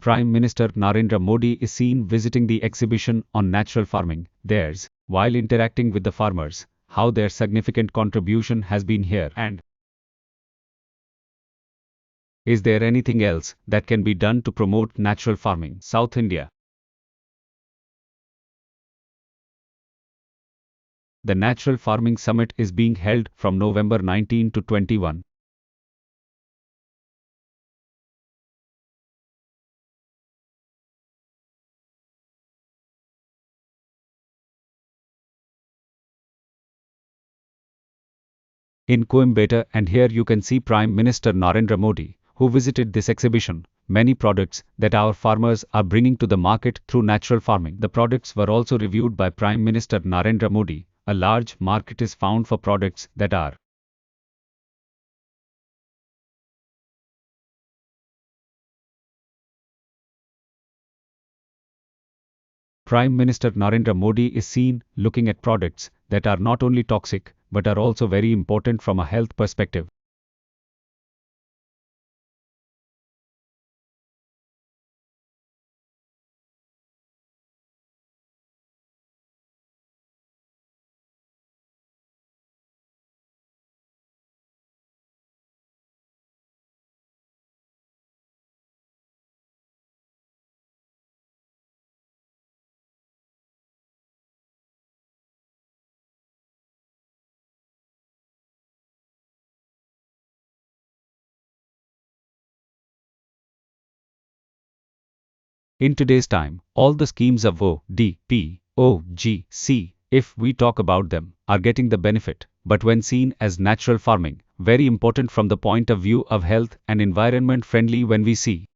Prime Minister Narendra Modi is seen visiting the exhibition on natural farming. There's, while interacting with the farmers, how their significant contribution has been here, and is there anything else that can be done to promote natural farming? South India. The Natural Farming Summit is being held from November 19 to 21. In Coimbatore, and here you can see Prime Minister Narendra Modi, who visited this exhibition. Many products that our farmers are bringing to the market through natural farming. The products were also reviewed by Prime Minister Narendra Modi. A large market is found for products that are Prime Minister Narendra Modi is seen looking at products that are not only toxic but are also very important from a health perspective. In today's time, all the schemes of ODP, OGC, if we talk about them, are getting the benefit, but when seen as natural farming, very important from the point of view of health and environment friendly when we see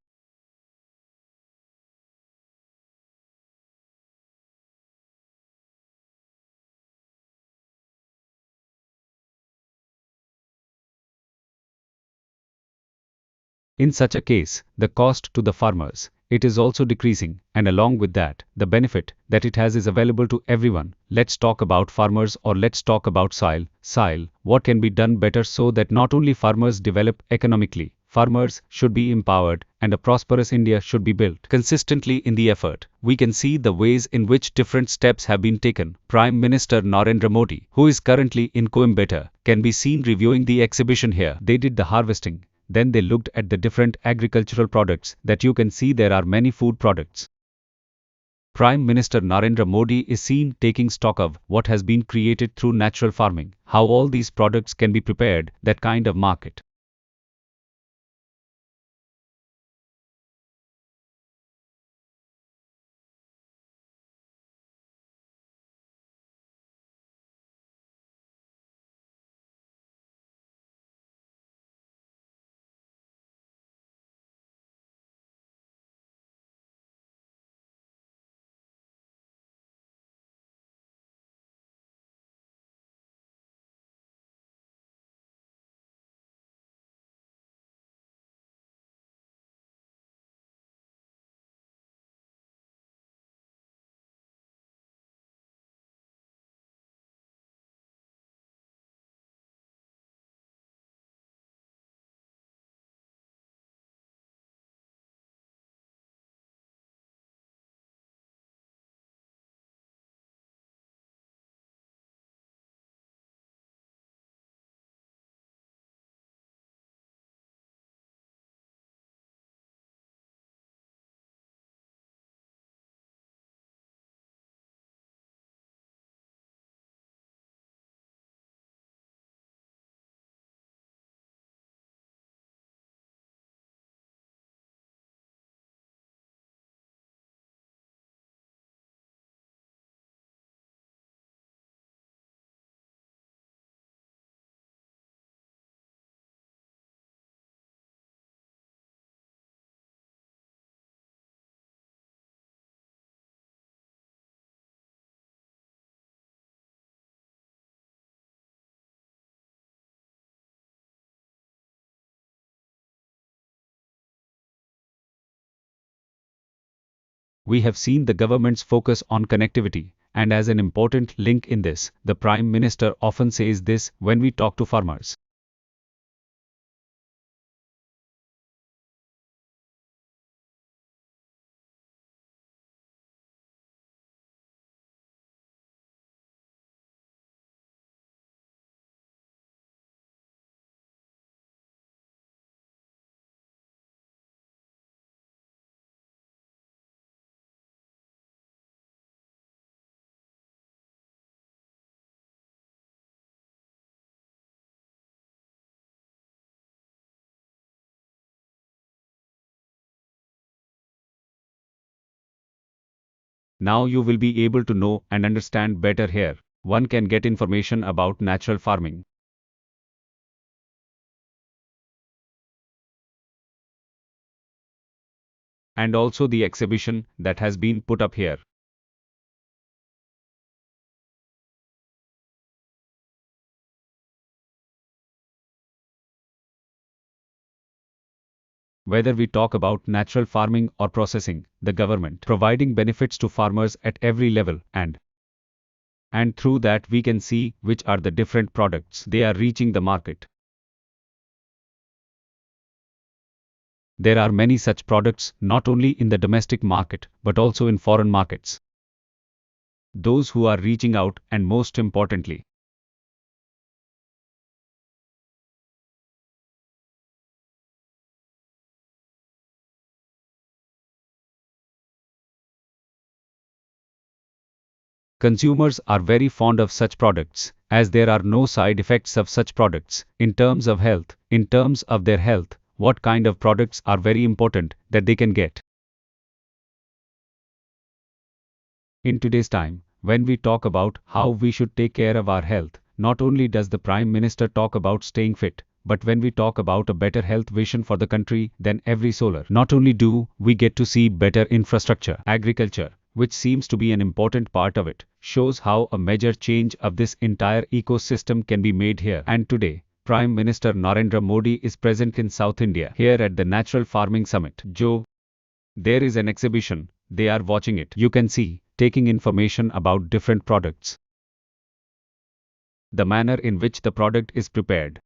in such a case, the cost to the farmers, it is also decreasing, and along with that, the benefit that it has is available to everyone. Let's talk about farmers, or let's talk about soil. What can be done better so that not only farmers develop economically, farmers should be empowered and a prosperous India should be built. Consistently in the effort, we can see the ways in which different steps have been taken. Prime Minister Narendra Modi, who is currently in Coimbatore, can be seen reviewing the exhibition here. They did the harvesting. Then they looked at the different agricultural products that you can see there are many food products. Prime Minister Narendra Modi is seen taking stock of what has been created through natural farming, how all these products can be prepared, that kind of market. We have seen the government's focus on connectivity, and as an important link in this, the Prime Minister often says this when we talk to farmers. Now you will be able to know and understand better here. One can get information about natural farming. And also the exhibition that has been put up here. Whether we talk about natural farming or processing, the government providing benefits to farmers at every level, and through that we can see which are the different products they are reaching the market. There are many such products not only in the domestic market but also in foreign markets. Those who are reaching out, and most importantly, consumers are very fond of such products, as there are no side effects of such products. In terms of health, in terms of their health, what kind of products are very important that they can get. In today's time, when we talk about how we should take care of our health, not only does the Prime Minister talk about staying fit, but when we talk about a better health vision for the country, then every solar, not only do we get to see better infrastructure, agriculture, which seems to be an important part of it, shows how a major change of this entire ecosystem can be made here. And today, Prime Minister Narendra Modi is present in South India, here at the Natural Farming Summit. Joe, there is an exhibition, they are watching it. You can see, taking information about different products, the manner in which the product is prepared.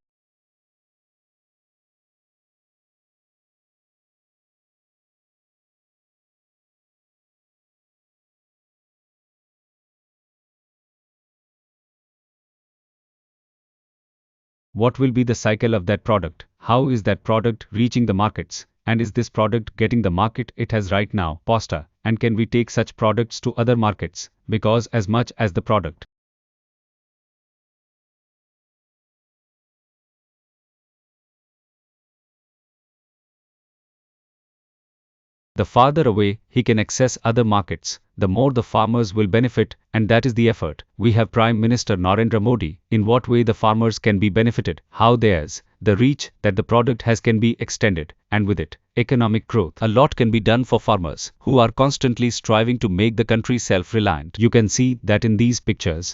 What will be the cycle of that product? How is that product reaching the markets? And is this product getting the market it has right now? Pasta. And can we take such products to other markets? Because as much as the product, the farther away he can access other markets, the more the farmers will benefit, and that is the effort. We have Prime Minister Narendra Modi. In what way the farmers can be benefited, how theirs, the reach that the product has can be extended, and with it, economic growth. A lot can be done for farmers who are constantly striving to make the country self-reliant. You can see that in these pictures.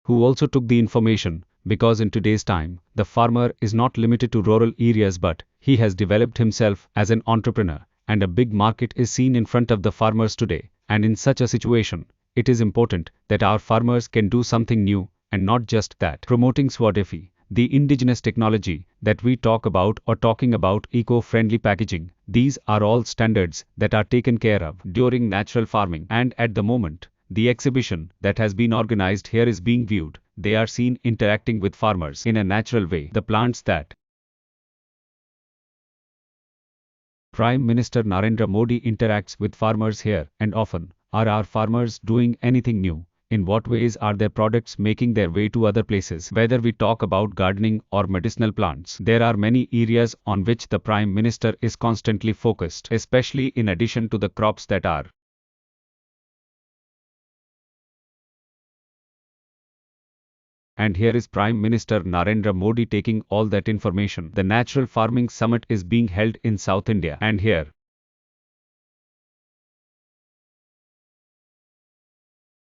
Who also took the information, because in today's time, the farmer is not limited to rural areas but he has developed himself as an entrepreneur, and a big market is seen in front of the farmers today. And in such a situation, it is important that our farmers can do something new, and not just that. Promoting Swadeshi, the indigenous technology that we talk about, or talking about eco-friendly packaging, these are all standards that are taken care of during natural farming. And at the moment, the exhibition that has been organized here is being viewed. They are seen interacting with farmers in a natural way. The plants that Prime Minister Narendra Modi interacts with farmers here, and often, are our farmers doing anything new? In what ways are their products making their way to other places? Whether we talk about gardening or medicinal plants, there are many areas on which the Prime Minister is constantly focused, especially in addition to the crops that are. And here is Prime Minister Narendra Modi taking all that information. The Natural Farming Summit is being held in South India, and here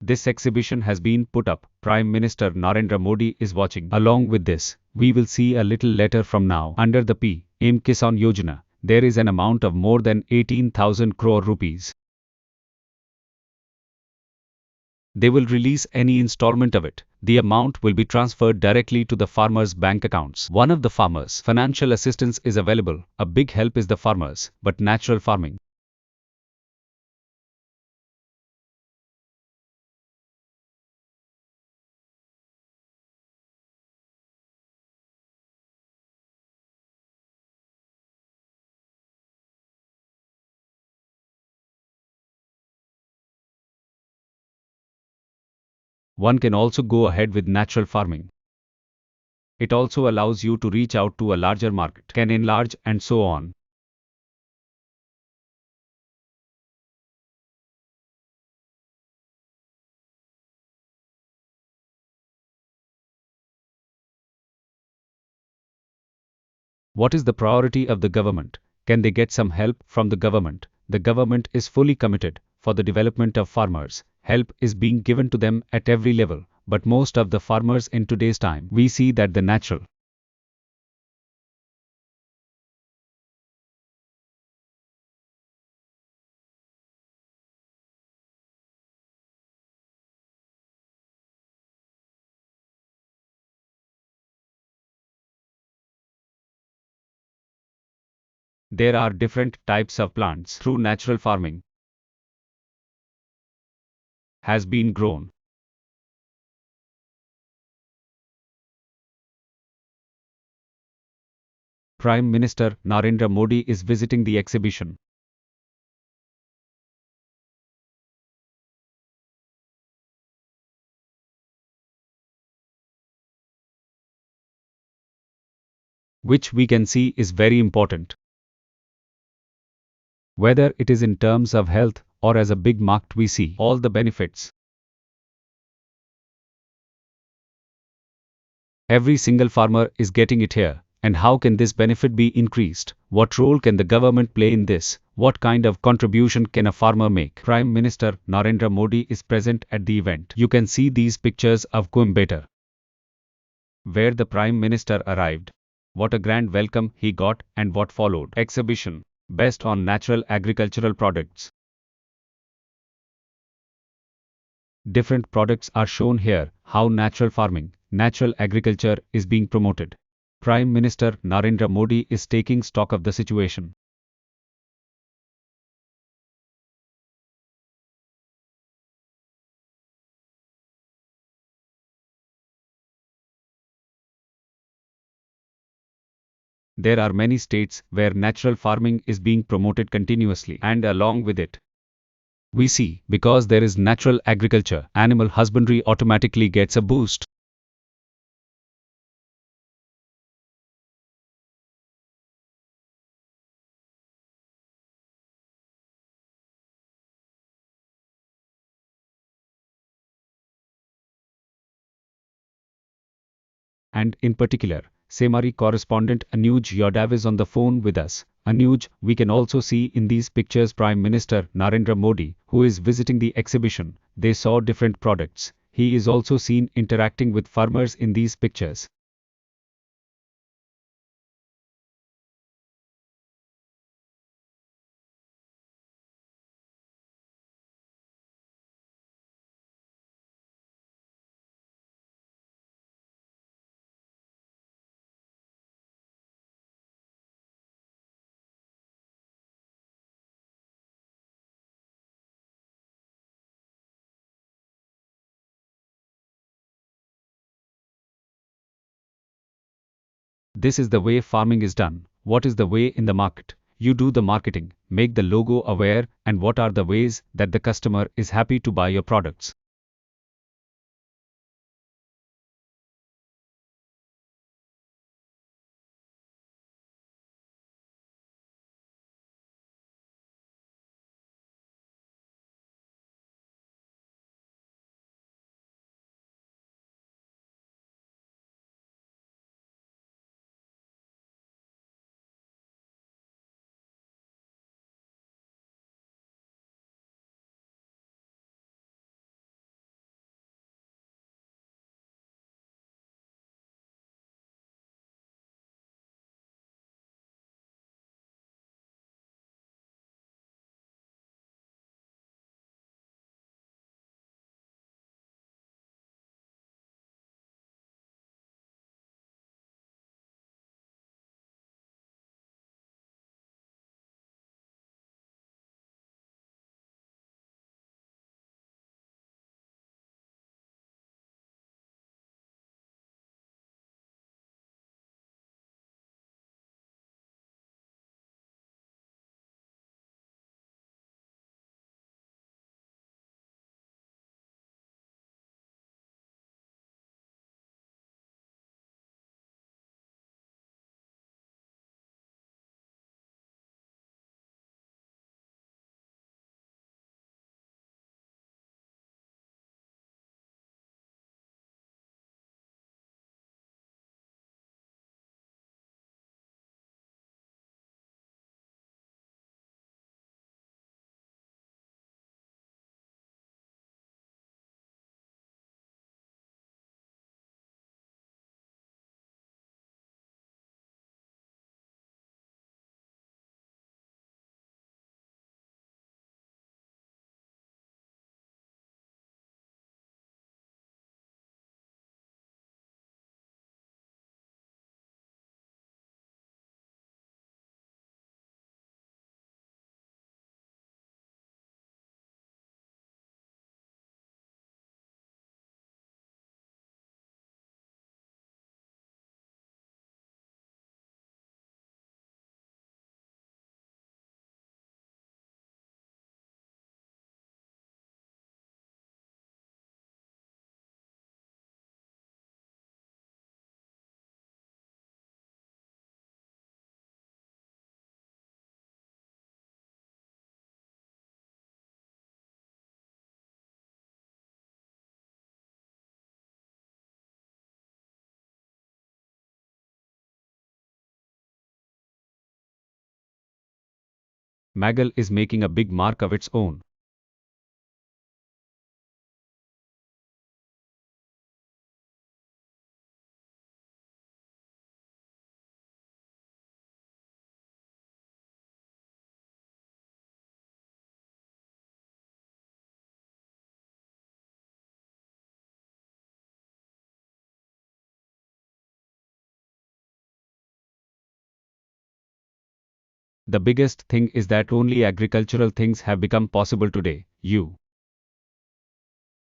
this exhibition has been put up. Prime Minister Narendra Modi is watching. Along with this, we will see a little later from now. Under the PM Kisan Yojana, there is an amount of more than 18,000 crore rupees. They will release any installment of it. The amount will be transferred directly to the farmers' bank accounts. One of the farmers' financial assistance is available. A big help is the farmers, but natural farming. one can also go ahead with natural farming. It also allows you to reach out to a larger market, can enlarge and so on. What is the priority of the government? Can they get some help from the government? The government is fully committed for the development of farmers. Help is being given to them at every level, but most of the farmers in today's time, we see that the natural there are different types of plants through natural farming has been grown. Prime Minister Narendra Modi is visiting the exhibition. Which we can see is very important. Whether it is in terms of health or as a big market, we see all the benefits. Every single farmer is getting it here. And how can this benefit be increased? What role can the government play in this? What kind of contribution can a farmer make? Prime Minister Narendra Modi is present at the event. You can see these pictures of Coimbatore, where the Prime Minister arrived. What a grand welcome he got and what followed. Exhibition based on natural agricultural products. Different products are shown here, how natural farming, natural agriculture is being promoted. Prime Minister Narendra Modi is taking stock of the situation. There are many states where natural farming is being promoted continuously, and along with it, we see, because there is natural agriculture, animal husbandry automatically gets a boost. And in particular, Semari correspondent Anuj Yadav is on the phone with us. Anuj, we can also see in these pictures Prime Minister Narendra Modi, who is visiting the exhibition. They saw different products. He is also seen interacting with farmers in these pictures. This is the way farming is done. What is the way in the market? You do the marketing, make the logo aware, and what are the ways that the customer is happy to buy your products? Magal is making a big mark of its own. The biggest thing is that only agricultural things have become possible today. You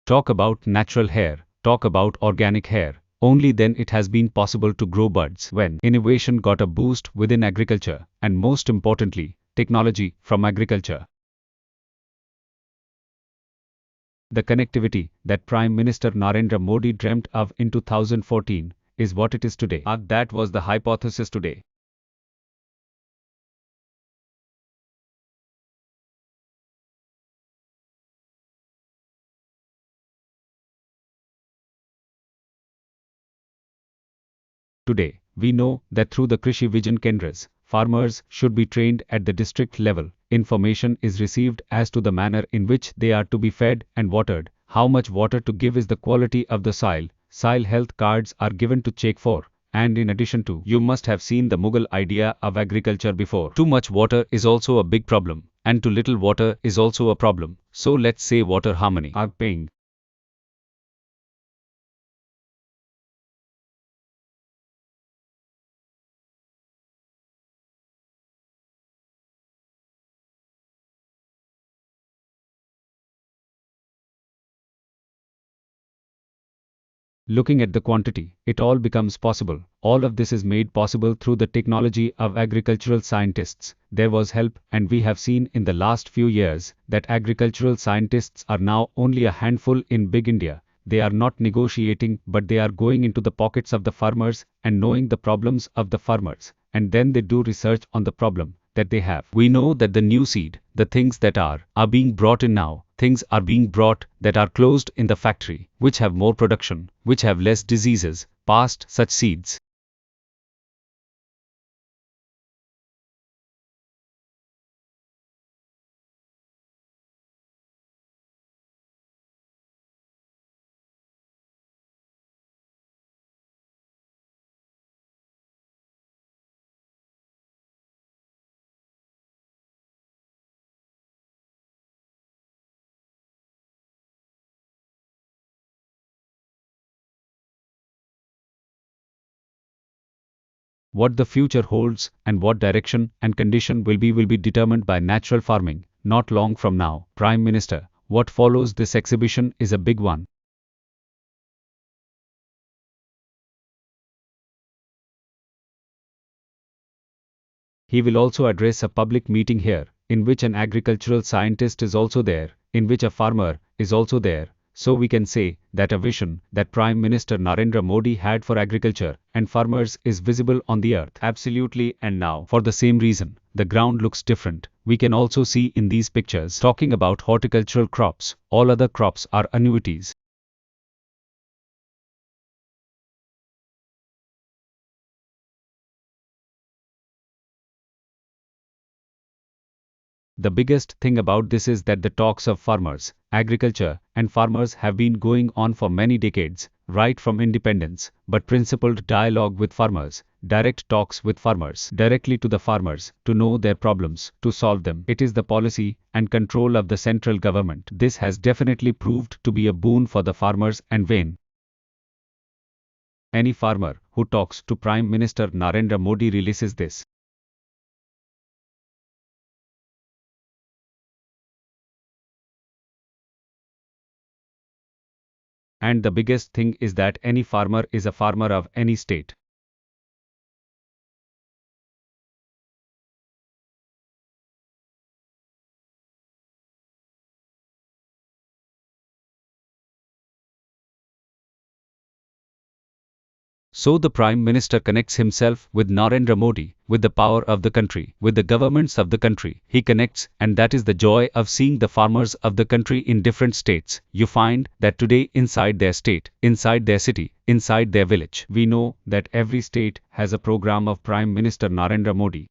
talk about natural hair, talk about organic hair. Only then it has been possible to grow buds when innovation got a boost within agriculture, and most importantly, technology from agriculture. The connectivity that Prime Minister Narendra Modi dreamt of in 2014 is what it is today. That was the hypothesis today. Today, we know that through the Krishi Vision Kendras, farmers should be trained at the district level. Information is received as to the manner in which they are to be fed and watered, how much water to give is the quality of the soil. Soil health cards are given to check for. And in addition to, you must have seen the Mughal idea of agriculture before. Too much water is also a big problem, and too little water is also a problem. So let's say water harmony are paying. Looking at the quantity, it all becomes possible. All of this is made possible through the technology of agricultural scientists. There was help, and we have seen in the last few years that agricultural scientists are now only a handful in big India. They are not negotiating, but they are going into the pockets of the farmers and knowing the problems of the farmers, and then they do research on the problem that they have. We know that the new seed, the things that are being brought in now, things are being brought that are closed in the factory, which have more production, which have less diseases, past such seeds. What the future holds and what direction and condition will be determined by natural farming. Not long from now, Prime Minister, what follows this exhibition is a big one. He will also address a public meeting here, in which an agricultural scientist is also there, in which a farmer is also there. So we can say that a vision that Prime Minister Narendra Modi had for agriculture and farmers is visible on the earth. Absolutely, and now, for the same reason, the ground looks different. We can also see in these pictures talking about horticultural crops. All other crops are annuities. The biggest thing about this is that the talks of farmers, agriculture, and farmers have been going on for many decades, right from independence, but principled dialogue with farmers, direct talks with farmers, directly to the farmers, to know their problems, to solve them. It is the policy and control of the central government. This has definitely proved to be a boon for the farmers, and when any farmer who talks to Prime Minister Narendra Modi releases this, and the biggest thing is that any farmer is a farmer of any state. So the Prime Minister connects himself with Narendra Modi, with the power of the country, with the governments of the country. He connects, and that is the joy of seeing the farmers of the country in different states. You find that today inside their state, inside their city, inside their village, we know that every state has a program of Prime Minister Narendra Modi.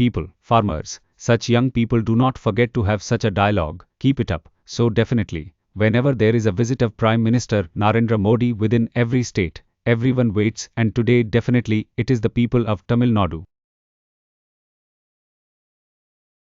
people, farmers, such young people do not forget to have such a dialogue, keep it up. So definitely, whenever there is a visit of Prime Minister Narendra Modi within every state, everyone waits, and today definitely it is the people of Tamil Nadu.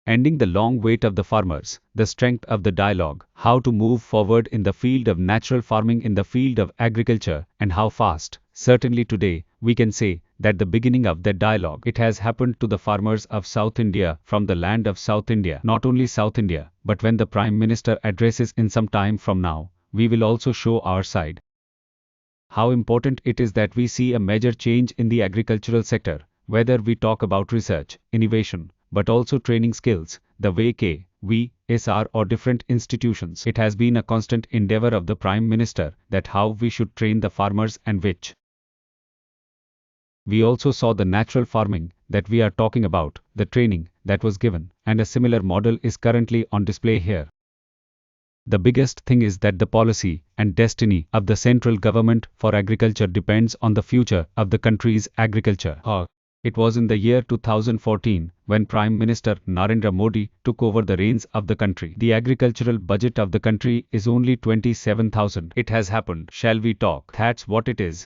Ending the long wait of the farmers, the strength of the dialogue, how to move forward in the field of natural farming, in the field of agriculture, and how fast. Certainly today, we can say that the beginning of that dialogue, it has happened to the farmers of South India, from the land of South India. Not only South India, but when the Prime Minister addresses in some time from now, we will also show our side. How important it is that we see a major change in the agricultural sector, whether we talk about research, innovation, but also training skills, the way we, or different institutions. It has been a constant endeavor of the Prime Minister that how we should train the farmers, and which we also saw the natural farming that we are talking about, the training that was given, and a similar model is currently on display here. The biggest thing is that the policy and destiny of the central government for agriculture depends on the future of the country's agriculture. It was in the year 2014 when Prime Minister Narendra Modi took over the reins of the country. The agricultural budget of the country is only 27,000. It has happened. Shall we talk? That's what it is.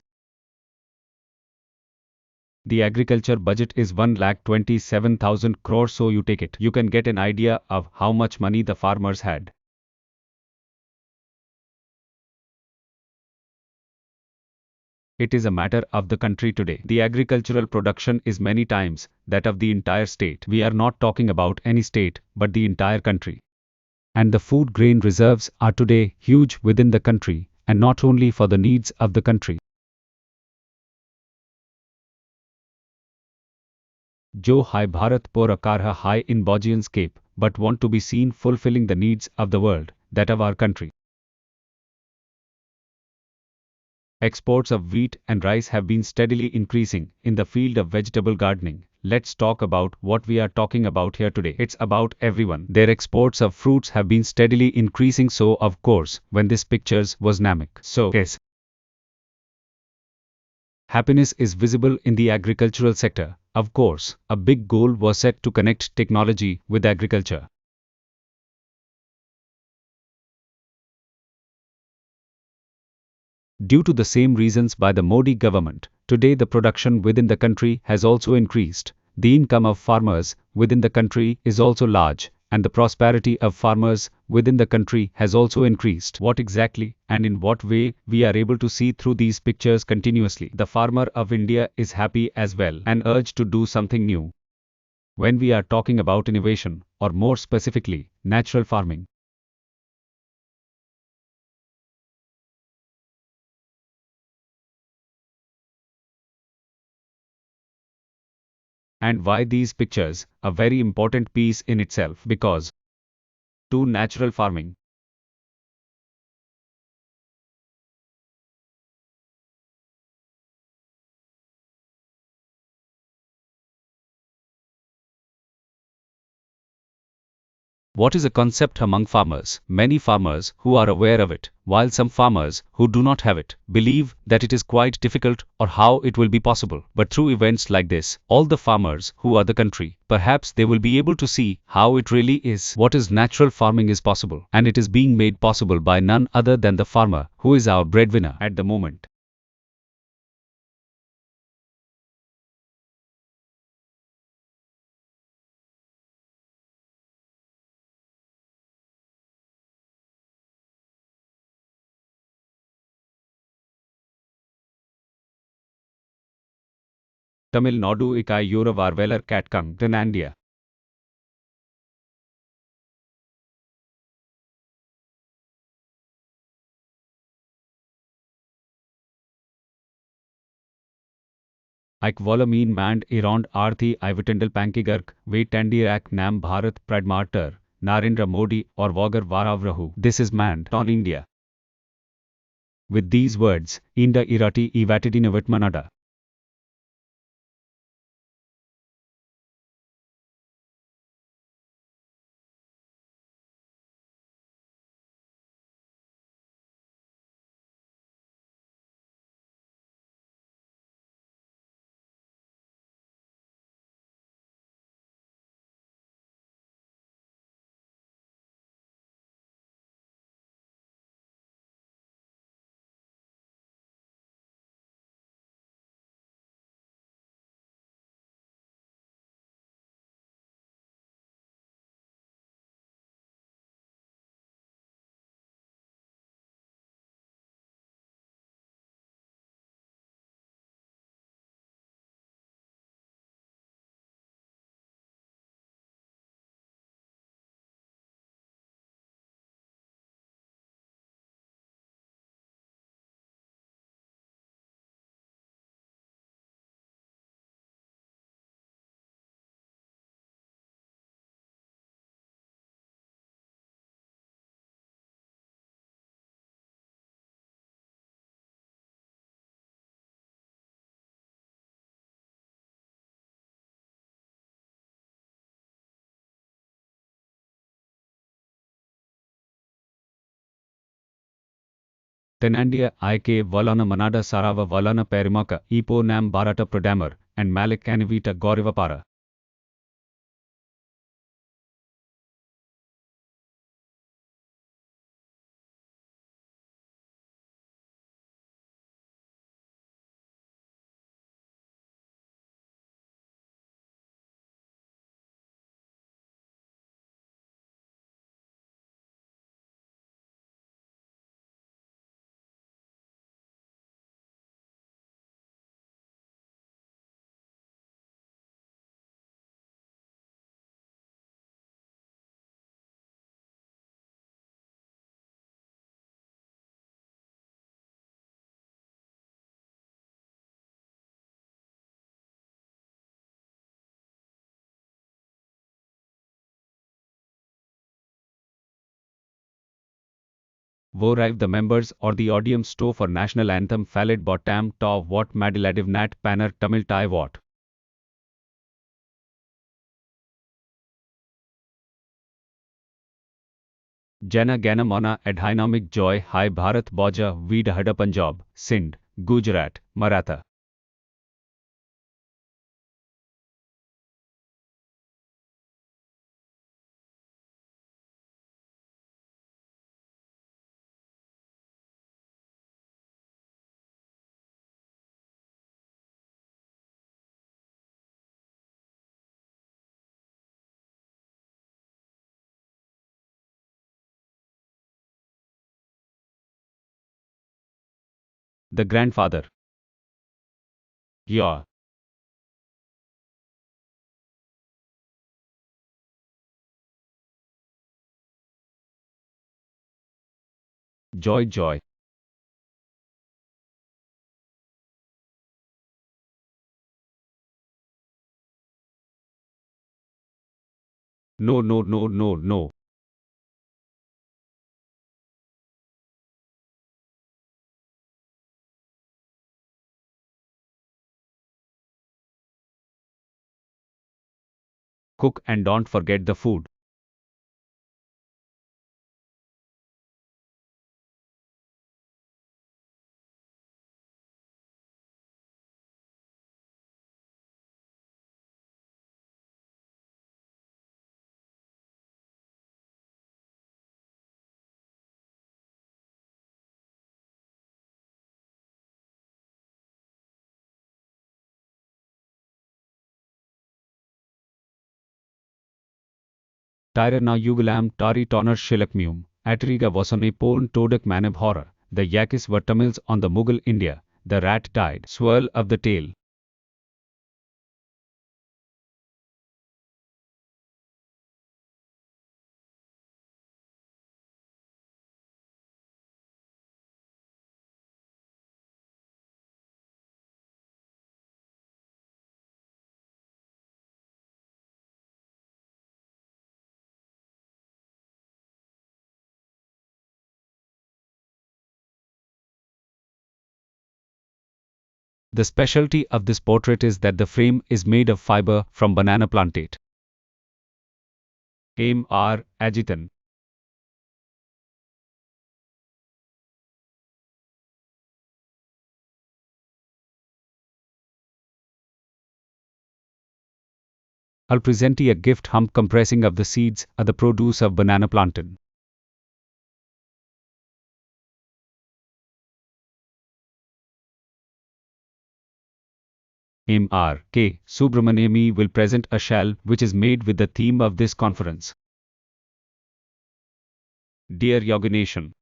The agriculture budget is 1,27,000 crore, so you take it. You can get an idea of how much money the farmers had. It is a matter of the country today. The agricultural production is many times that of the entire state. We are not talking about any state, but the entire country. And the food grain reserves are today huge within the country, and not only for the needs of the country. Jo hai Bharat por akarha hai in Bogian scape, but want to be seen fulfilling the needs of the world, that of our country. Exports of wheat and rice have been steadily increasing. In the field of vegetable gardening, let's talk about what we are talking about here today. It's about everyone. Their exports of fruits have been steadily increasing, so of course, when this pictures was Namak. So, yes, happiness is visible in the agricultural sector. Of course, a big goal was set to connect technology with agriculture. Due to the same reasons by the Modi government, today the production within the country has also increased. The income of farmers within the country is also large, and the prosperity of farmers within the country has also increased. What exactly and in what way we are able to see through these pictures continuously. The farmer of India is happy as well and urged to do something new. When we are talking about innovation, or more specifically, natural farming, and why these pictures, a very important piece in itself, because to natural farming, what is a concept among farmers? Many farmers who are aware of it, while some farmers who do not have it, believe that it is quite difficult or how it will be possible. But through events like this, all the farmers who are the country, perhaps they will be able to see how it really is. What is natural farming is possible, and it is being made possible by none other than the farmer, who is our breadwinner at the moment. Tamil Nadu ikai Yoravarvelar Katkang, Tenandia. Ik Volamin Mand Irond Arthi Ivitendal Pankigark, Vaitandirak Nam Bharat Pradmartar, Narendra Modi or Vagar Varavrahu. This is Mand on India. With these words, Inda Irati Ivatidinavitmanada. Tenandia Ik Valana Manada Sarava Valana Perimaka Ipo Nam Barata Prodamar, and Malik Anivita Gaurivapara. Wo rive the members or the audience sto for national anthem fallet bottam ta what madiladiv nat panner Tamil tai what. Jana Gana Mana Adhynomic Joy Hai Bharat Boja Vidahada Punjab, Sindh, Gujarat, Maratha. The grandfather. Yeah. Joy joy. No no no no no. Cook and don't forget the food. Tyra na yugulam tari toner shilakmium, atriga wasone poln todak manab horror, the yakis were Tamils on the Mughal India, the rat died, swirl of the tail. The specialty of this portrait is that the frame is made of fiber from banana plantate. Aim R. Agitan. I'll present you a gift hump compressing of the seeds are the produce of banana plantain. M.R. K. Subramaniami will present a shell which is made with the theme of this conference. Dear Yoga Nation,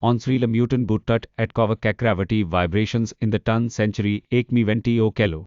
on Srila Mutant Buttat at Kova Kakravati vibrations in the ton century Ek mi venti o kello.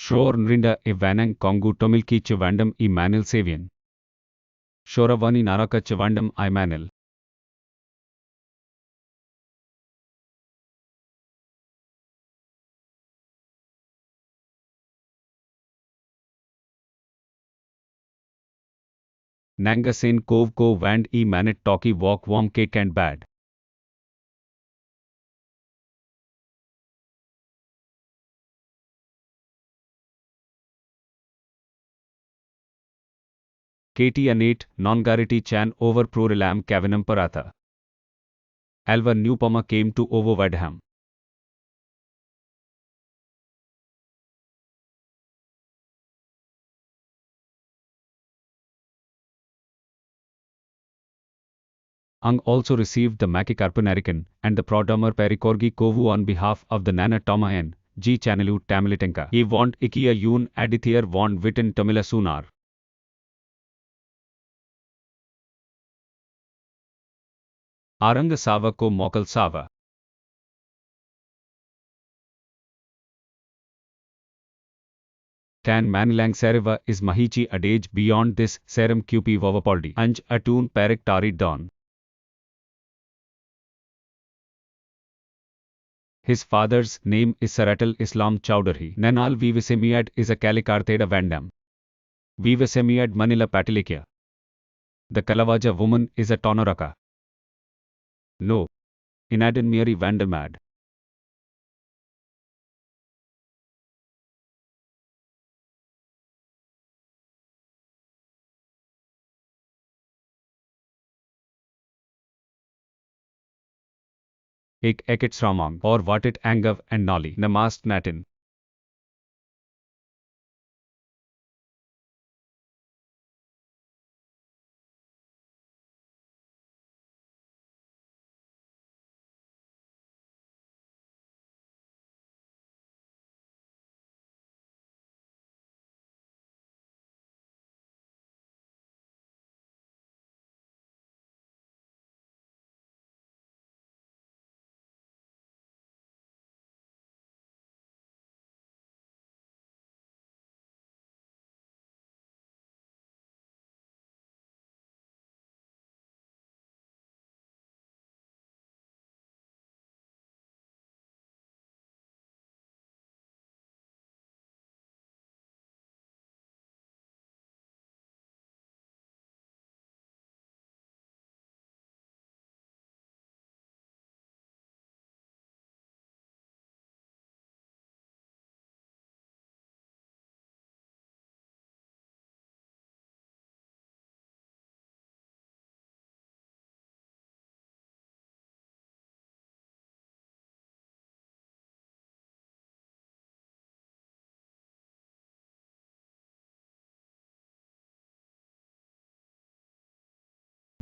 Shor nrinda e vanang kongu tomilki chivandam e manil savian. Shoravani naraka chivandam I manil. Nangasen kov ko vand e manit talkie walk warm cake and bad. Katie anate non-garity chan over prorilam kavinam paratha. Alva Newpoma came to Overwadham. Ang also received the Makikarpanarikan and the Prodamar Perikorgi Kovu on behalf of the Nana Toma N. G. Channelu Tamilitenka. He want Ikia Yun Adithier want Witten Tamila Sunar. Aranga Sava ko Mokal Sava. Tan Manilang Sereva is Mahichi adage beyond this Serum Kupi Vavapoldi. Anj Atun Perik Tari Don. His father's name is Saratal Islam Chowdhury. Nanal Vivasemiad is a Kalikartheda Vandam. Vivasemiad Manila Patilikia. The Kalavaja woman is a Tonoraka. No. Inadan Mary Vandermad. Ik Ekit Sramang or Vatit Angav and Nali Namast Natin.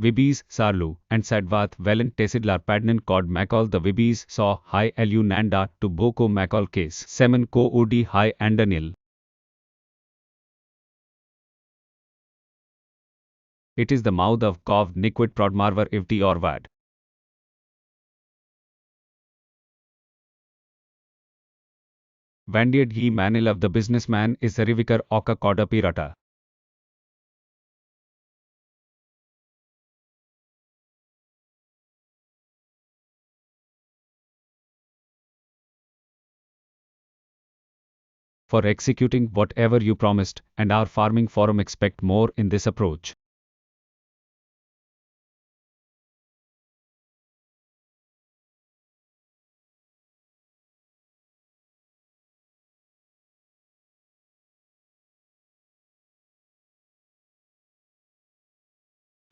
Vibis, Sarlu, and Sadvat Valent Tesidlar Padnan Kod Macol the Vibis saw high Lu Nanda to Boko Macol case. Semen ko Udi high and Anil. It is the mouth of Kov Niquid Prodmarvar Ivti Orvad. Vandiad ye manil of the businessman is Rivikar Oka Koda Pirata. For executing whatever you promised, and our farming forum expect more in this approach.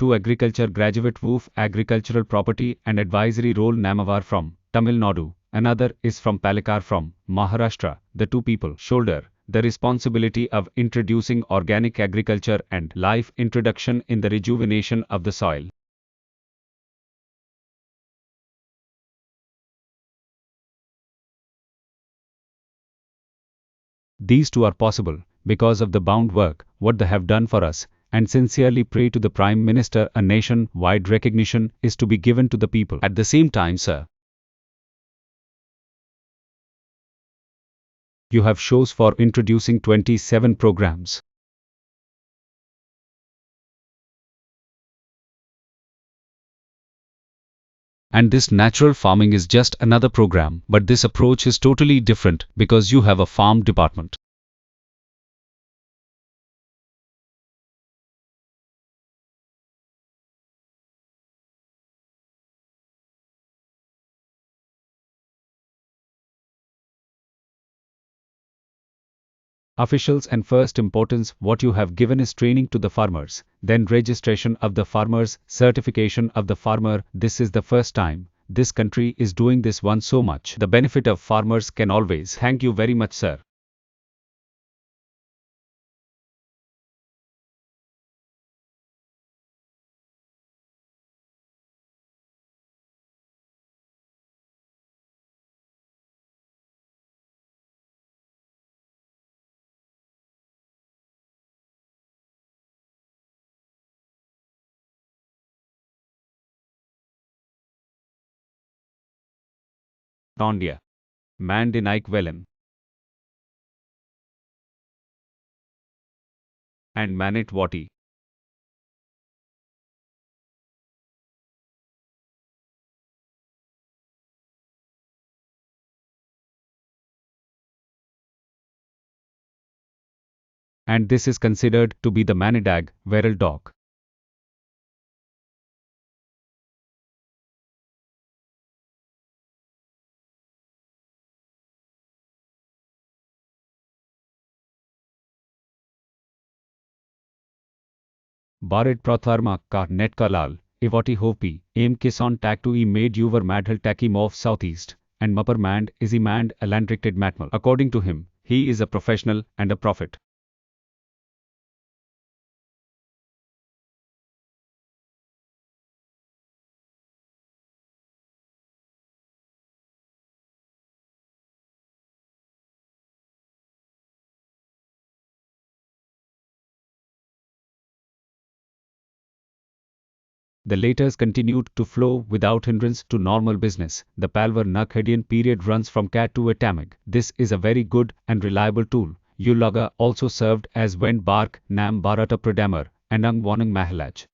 To agriculture graduate Woof agricultural property and advisory role Namavar from Tamil Nadu, another is from Palakkad from Maharashtra. The two people shoulder the responsibility of introducing organic agriculture and life introduction in the rejuvenation of the soil. These two are possible because of the bound work what they have done for us, and sincerely pray to the Prime Minister a nation-wide recognition is to be given to the people. At the same time, sir, you have shows for introducing 27 programs. And this natural farming is just another program, but this approach is totally different because you have a farm department. Officials and first importance what you have given is training to the farmers, then registration of the farmers, certification of the farmer. This is the first time this country is doing this one so much. The benefit of farmers can always. Thank you very much, sir. Tondia. Mandinaik Velen. And Manit Wati. And this is considered to be the Manidag, Viral dog. Barit Pratharma ka Netkalal, Ivoti Hopi, Aim Kisan Tak to E made Yuvar Madhal Takim of Southeast, and Mapper Mand is Mand Alandricted Matmal. According to him, he is a professional and a prophet. The letters continued to flow without hindrance to normal business. The Palvar Nakhadian period runs from Cat to Atamig. This is a very good and reliable tool. Ulaga also served as Wend Bark, Nam Barata Pradamar, and Ang Wanang Mahalaj.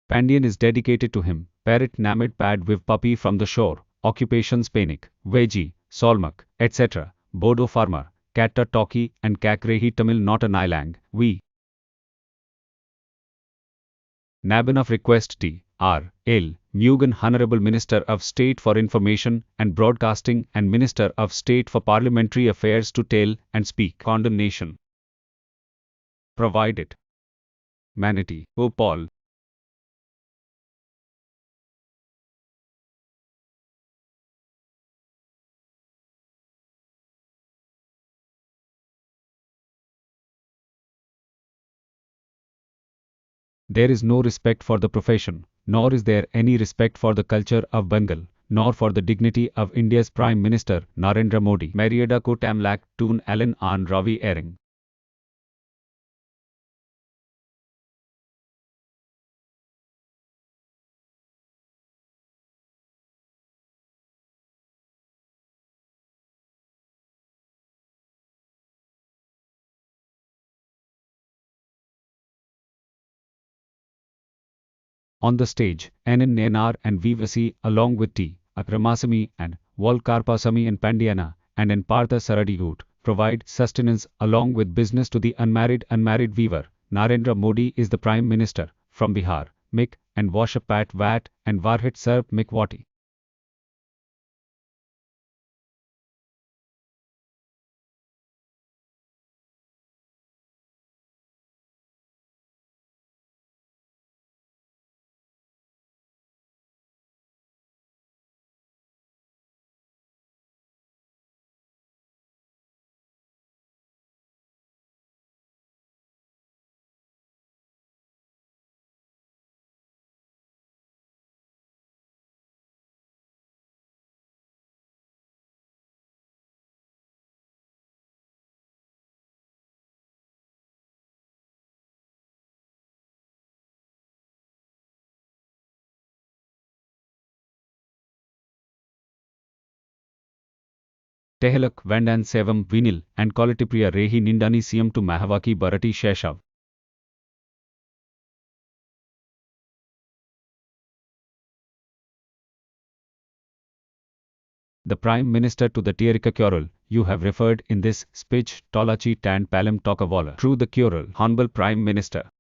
Pandian is dedicated to him. Parrot namid pad with puppy from the shore. Occupations panic, veggie, solmak, etc. Bodo farmer, katta talkie and kakrehi Tamil not an ilang. We. Nabin of request T. R. L. Mugan Honorable Minister of State for Information and Broadcasting and Minister of State for Parliamentary Affairs to tell and speak condemnation. Provided. Manatee. O Paul. There is no respect for the profession, nor is there any respect for the culture of Bengal, nor for the dignity of India's Prime Minister, Narendra Modi. Mariada ko tamlak tun Alan an Ravi Ering. On the stage, N. Nayanar and Vivasi, along with T. Ramasamy and Volkarpasamy and Pandiana, and N. Partha Saradigut, provide sustenance along with business to the unmarried weaver. Narendra Modi is the Prime Minister, from Bihar, Mik, and Washapat Vat, and Varhit Sarp Mikwati. Tehelak Vandan Sevam Vinil, and Kolatipriya Rehi Nindani Siyam to Mahavaki Barati Sheshav. The Prime Minister to the Tierika Kural, you have referred in this speech, Tolachi Tan Palam Tokavala. Through the Kural, Honorable Prime Minister.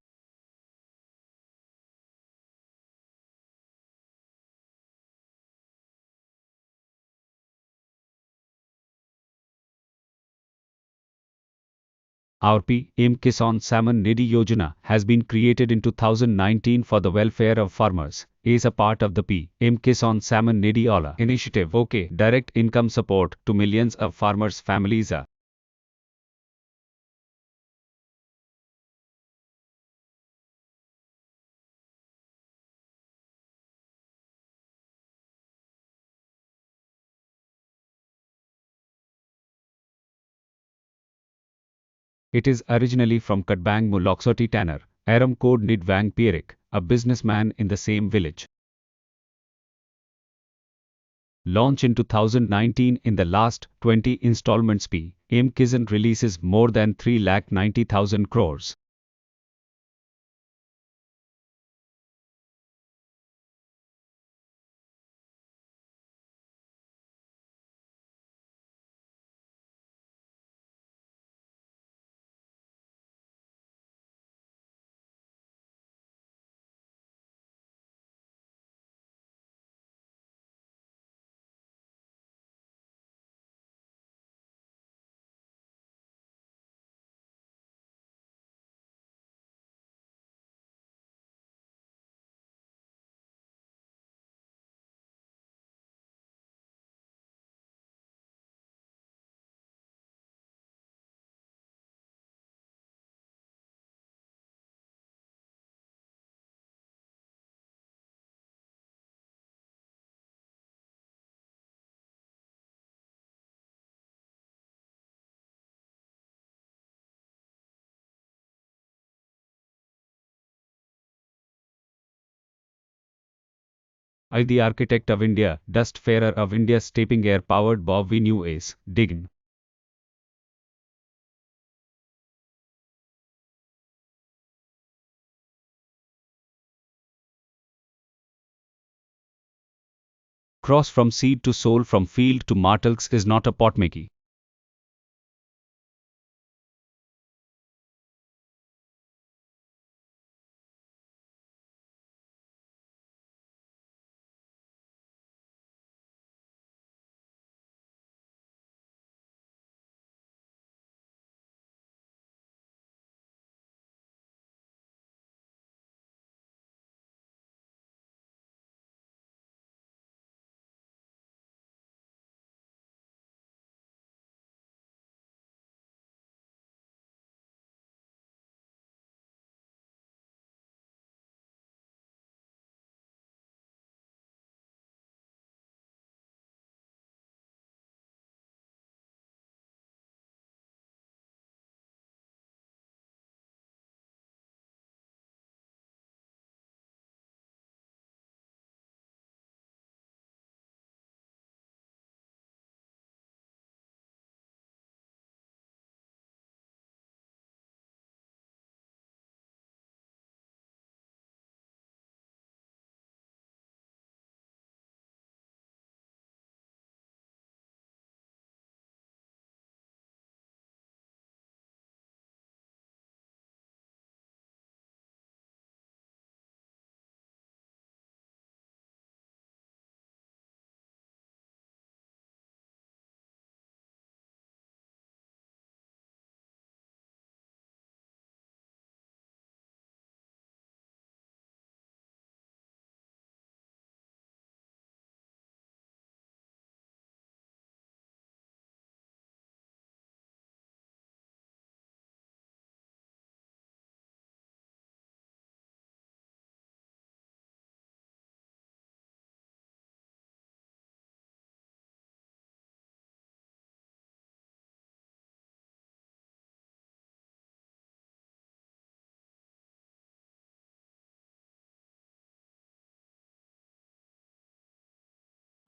Our PM Kisan Salmon Nidhi Yojana has been created in 2019 for the welfare of farmers. Is a part of the PM Kisan Salmon Nidhi Ola initiative. OK, direct income support to millions of farmers' families. It is originally from Katbang Muloxoti Tanner, Aram Code Nidwang Pierik, a businessman in the same village. Launch in 2019 in the last 20 installments PM Kisan releases more than 3,90,000 crores. I, the architect of India, dust farer of India's taping air powered Bob we knew is, digging. Cross from seed to soul, from field to martels is not a potmaking.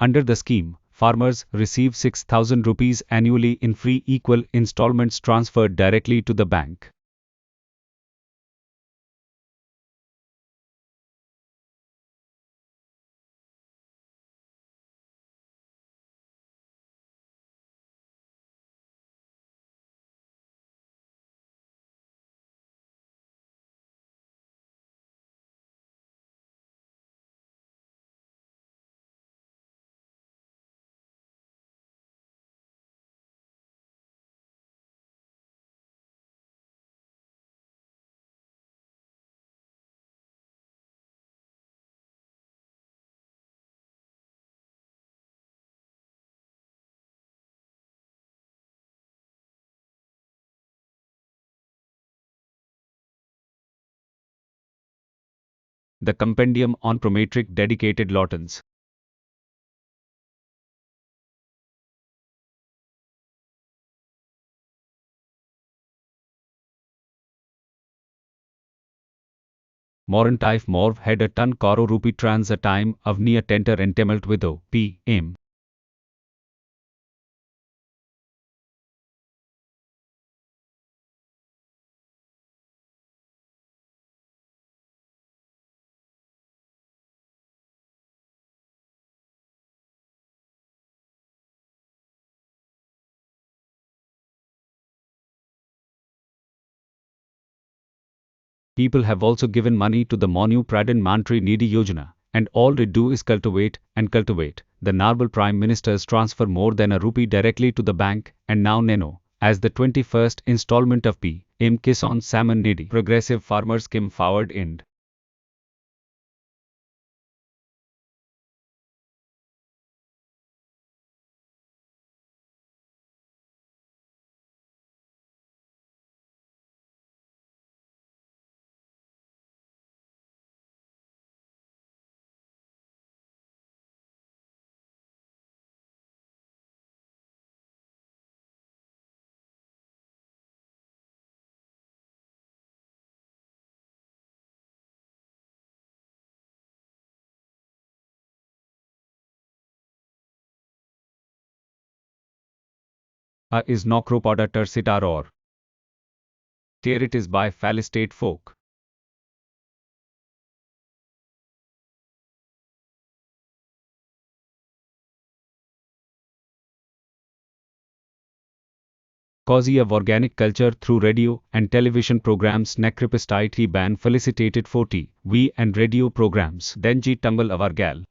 Under the scheme, farmers receive 6,000 rupees annually in free equal installments transferred directly to the bank. The Compendium on Prometric Dedicated Lawtons. Morantaif Morv had a ton karo rupee trans a time of near tenter and temelt widow, p.m. People have also given money to the Monu Pradhan Mantri Nidhi Yojana, and all they do is cultivate and cultivate. The Narwhal Prime Ministers transfer more than a rupee directly to the bank, and now Nano, as the 21st installment of P.M. Kisan Samman Nidhi Progressive Farmer Scheme forward end. A is Nokropoda Tersitar or. Here it is by Phalistate folk. cause of organic culture through radio and television programs Nakripistite ban felicitated 40 V and radio programs. Then G tumble avar gal.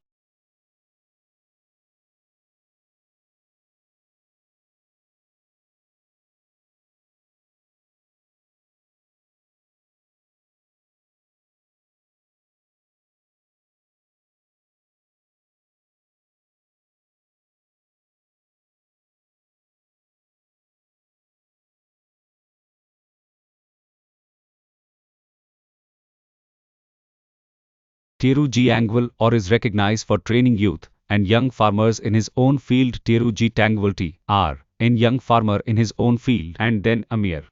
Tiru G Angwal or is recognized for training youth and young farmers in his own field. Tiru G Tangwalti R in young farmer in his own field. And then Amir.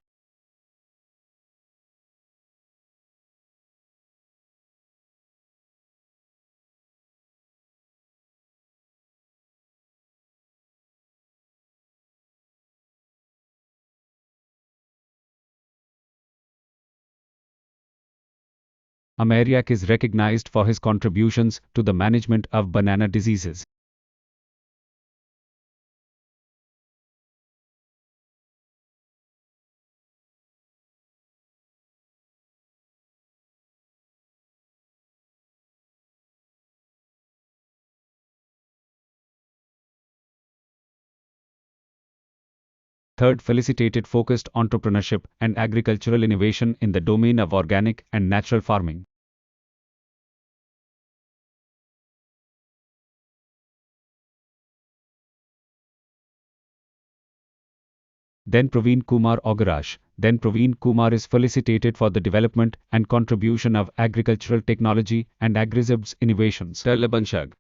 Amariak is recognized for his contributions to the management of banana diseases. Third, felicitated focused entrepreneurship and agricultural innovation in the domain of organic and natural farming. Then Praveen Kumar Ogarash. Then Praveen Kumar is felicitated for the development and contribution of agricultural technology and agrisibs innovations. Terlabanshag.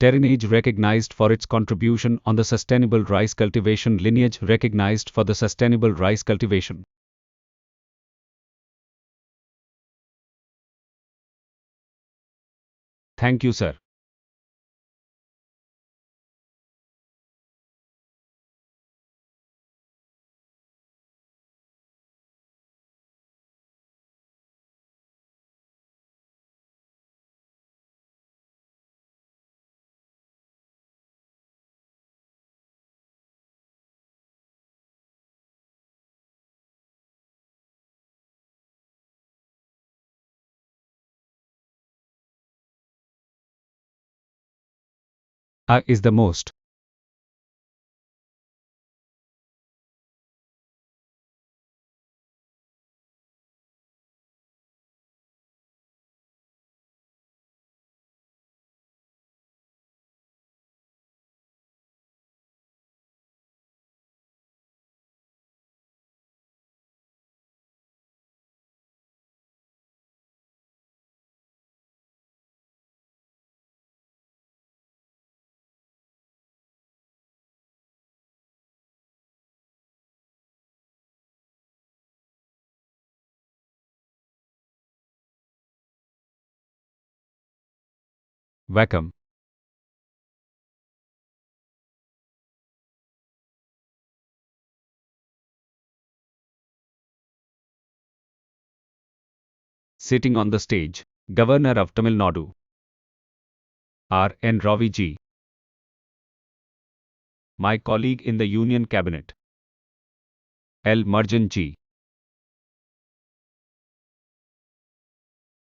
Terranage recognized for its contribution on the sustainable rice cultivation lineage recognized for the sustainable rice cultivation. Thank you, sir. Is the most. Welcome. Sitting on the stage, Governor of Tamil Nadu, R. N. Ravi Ji. My colleague in the Union Cabinet, L. Marjan Ji.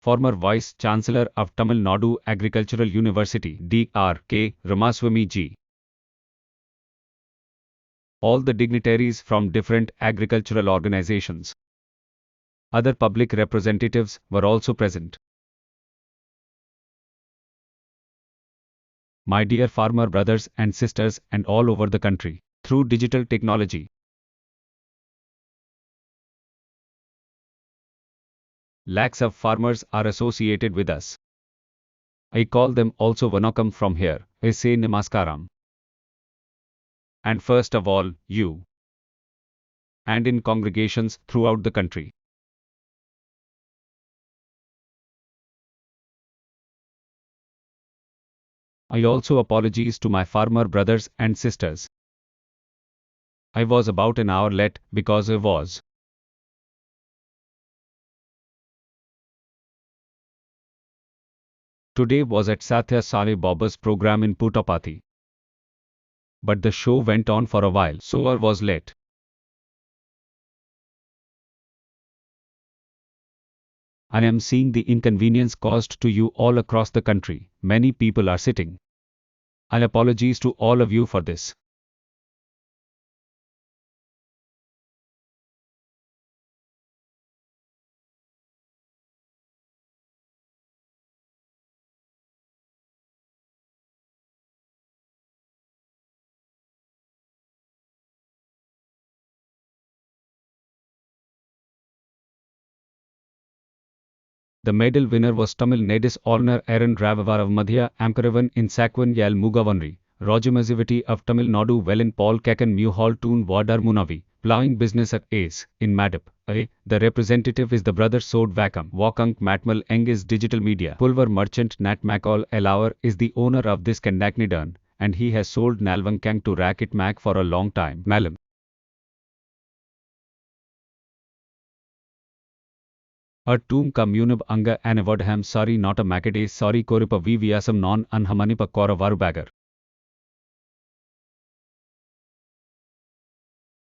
Former Vice Chancellor of Tamil Nadu Agricultural University, Dr. K. Ramaswamy Ji. All the dignitaries from different agricultural organizations. Other public representatives were also present. My dear farmer brothers and sisters and all over the country, through digital technology, lakhs of farmers are associated with us. I call them also Vanakam from here. I say Namaskaram. And first of all, you. And in congregations throughout the country. I also apologize to my farmer brothers and sisters. I was about an hour late because I was. Today was at Satya Sai Baba's program in Puttaparthi. But the show went on for a while, so I was late. I am seeing the inconvenience caused to you all across the country. Many people are sitting. I apologize to all of you for this. The medal winner was Tamil Nadu's Honor Aaron Ravavara of Madhya Amparavan in Sakwan Yal Mugavanri, Rajamazivati of Tamil Nadu Wellen Paul Kakan Muhal Toon Wadar Munavi, plowing business at Ace, in Madap. The representative is the brother Sod Vakam. Wakang Matmal Eng is digital media. Pulvar merchant Nat Macall Elauer is the owner of this Kandaknidan, and he has sold Nalvankang to Racket Mac for a long time. Malam. A tomb communib anga anavadham sorry not a macade sorry koripa viviasam non anhamanipa kora varubagar.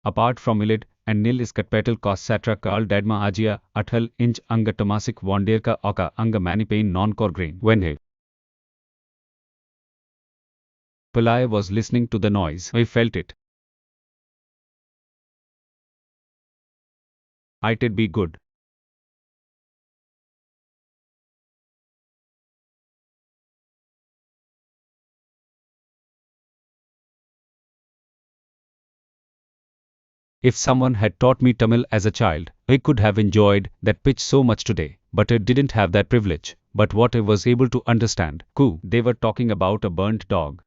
Apart from ilid and nil is katpetal kos satra karl dadma ajia athal inch anga tamasik wandirka oka anga manipain non core grain. When he Pillai was listening to the noise, I felt it. It'd be good. If someone had taught me Tamil as a child, I could have enjoyed that pitch so much today, but I didn't have that privilege. But what I was able to understand, they were talking about a burnt dog.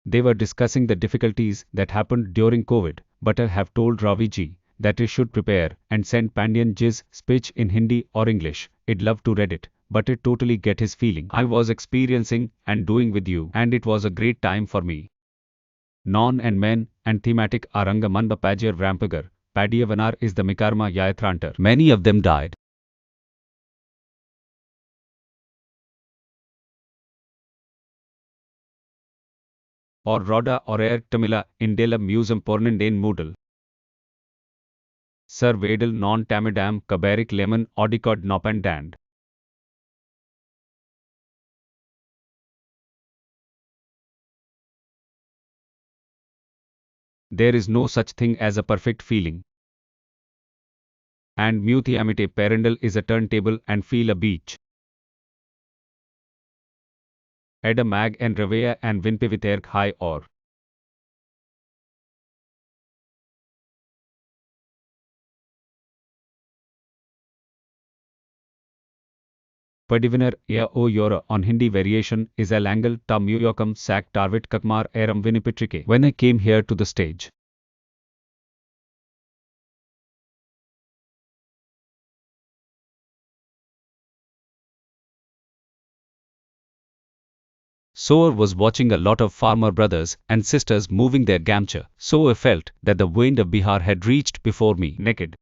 They were discussing the difficulties that happened during COVID, but I have told Ravi ji that I should prepare and send Pandian ji's speech in Hindi or English. I'd love to read it, but I totally get his feeling. I was experiencing and doing with you, and it was a great time for me. Non and men and thematic Aranga Manba Pajir Rampagar, Padiyavanar is the Mikarma Yayatrantar. Many of them died. Or Roda or Air Tamila Indela Museum Pornindane Moodle. Sir Vedal non Tamidam Kabarik Lemon Audicod Nopandand. There is no such thing as a perfect feeling. And Muthiamite Perendal is a turntable and feel a beach. Eda Mag and Ravea and Vinpiviterk High or. Padivinar ya o yora on Hindi variation is a langle ta muyokam sak tarvit kakmar eram vinipitrike. When I came here to the stage, Soar was watching a lot of farmer brothers and sisters moving their gamcha, so I felt that the wind of Bihar had reached before me. Naked.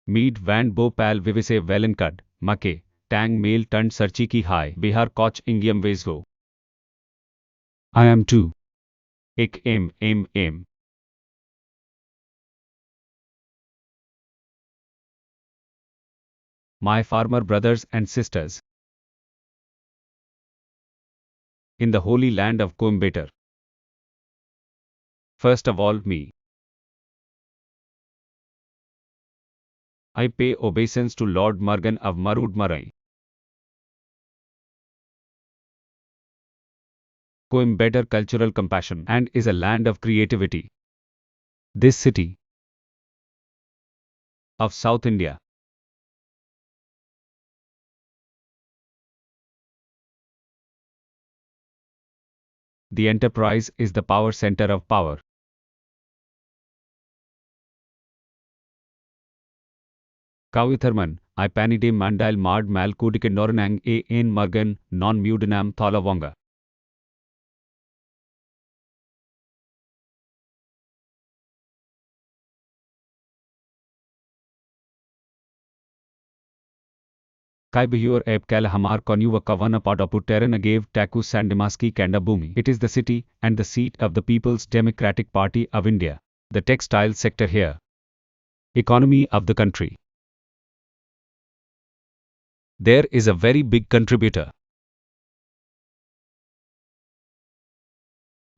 Mead van Bhopal Vivise Velenkad, Make, Tang Mail Tund Sarchi ki High, Bihar Koch Ingiam Vesgo. I am too. Ik M. My farmer brothers and sisters. In the holy land of Coimbatore. First of all, me. I pay obeisance to Lord Morgan of Marudmarai. Coimbatore cultural compassion and is a land of creativity. This city of South India. The enterprise is the power center of power. Kawitherman, I panide mandal mard mal kudikendoranang a ein margan, non mudanam thalavonga. Kai behur eb kal hamar konuva kavana padaputeren agave taku sandimaski kandabumi. It is the city and the seat of the People's Democratic Party of India. The textile sector here. Economy of the country. There is a very big contributor.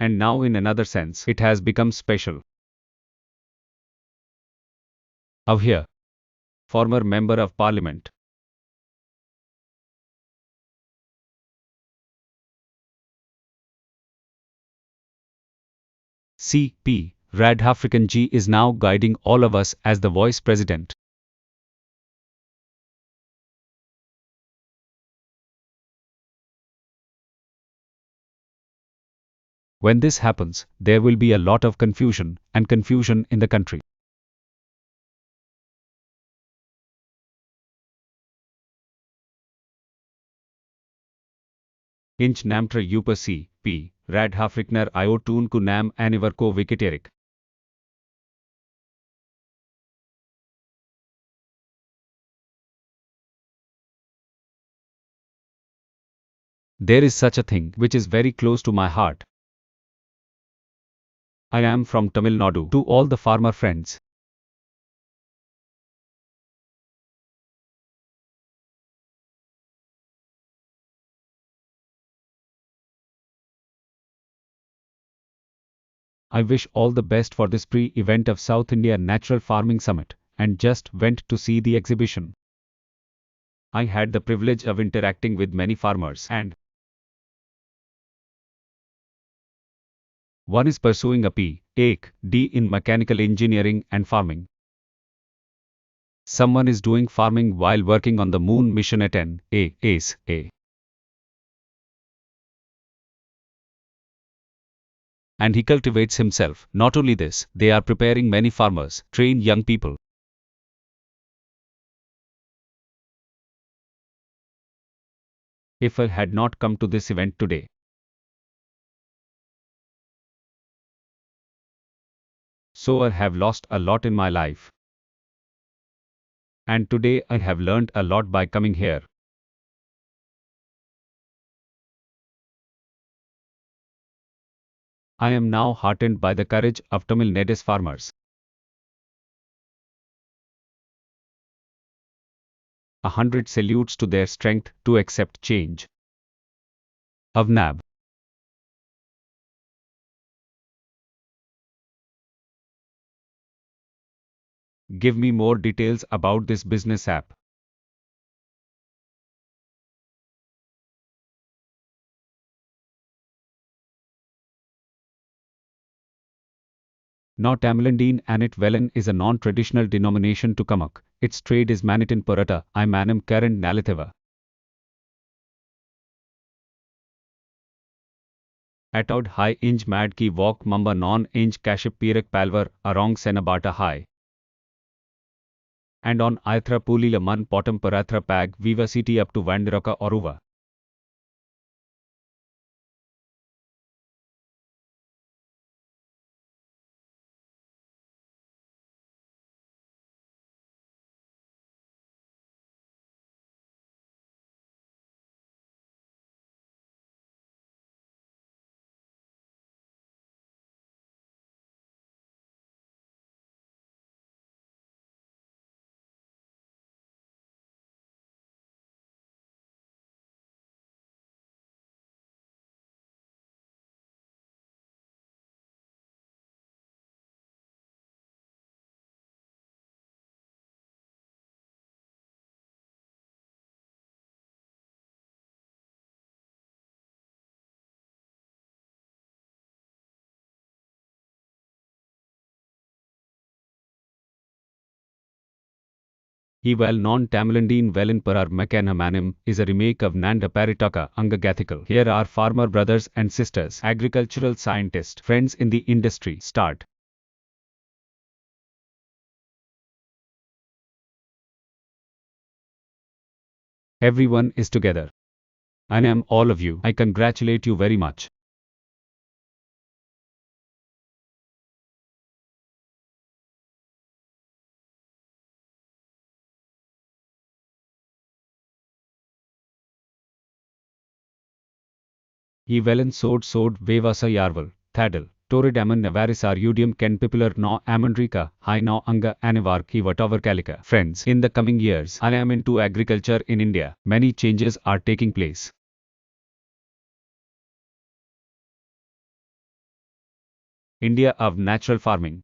And now in another sense, it has become special. Of here. Former Member of Parliament. C.P. Radhaffrican G is now guiding all of us as the Vice President. When this happens, there will be a lot of confusion in the country. Inch namtra upper C.P. Radhaffrickner iotun ku nam aniverko wicketeric. There is such a thing which is very close to my heart. I am from Tamil Nadu. To all the farmer friends. I wish all the best for this pre-event of South India Natural Farming Summit, and just went to see the exhibition. I had the privilege of interacting with many farmers, and one is pursuing a Ph.D. in mechanical engineering and farming. Someone is doing farming while working on the moon mission at NASA. And he cultivates himself. Not only this, they are preparing many farmers, train young people. If I had not come to this event today, so I have lost a lot in my life. And today I have learned a lot by coming here. I am now heartened by the courage of Tamil Nadu's farmers. 100 salutes to their strength to accept change. Of NAB. Give me more details about this business app. Now Tamlandine Anit Velen is a non-traditional denomination to Kamak. Its trade is Manitin Parata, I manam Karen Nalatheva. Atod High Inch Mad Ki Walk Mamba Non Inch Kaship Pirak Palvar, Arong Senabata High. And on Ithra Pulila Man Potom Parathra Pag Viva City up to Vandiraka Oruva. He well known Tamlandine Velin Parar Makana Manim is a remake of Nanda Paritaka Angagathikal. Here are farmer brothers and sisters, agricultural scientists, friends in the industry. Start. Everyone is together. I am all of you. I congratulate you very much. Ye velen sod vevasa yarval, thadal, torridaman navaris argudium ken pipilar no amandrika, hi no anga anivar ki whatever calica. Friends, in the coming years, I am into agriculture in India. Many changes are taking place. India of natural farming.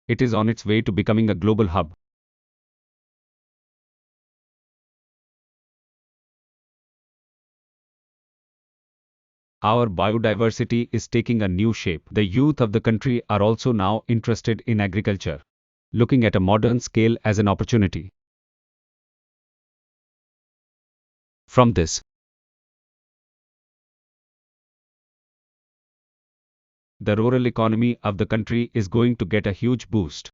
It is on its way to becoming a global hub. Our biodiversity is taking a new shape. The youth of the country are also now interested in agriculture, looking at a modern scale as an opportunity. From this, the rural economy of the country is going to get a huge boost.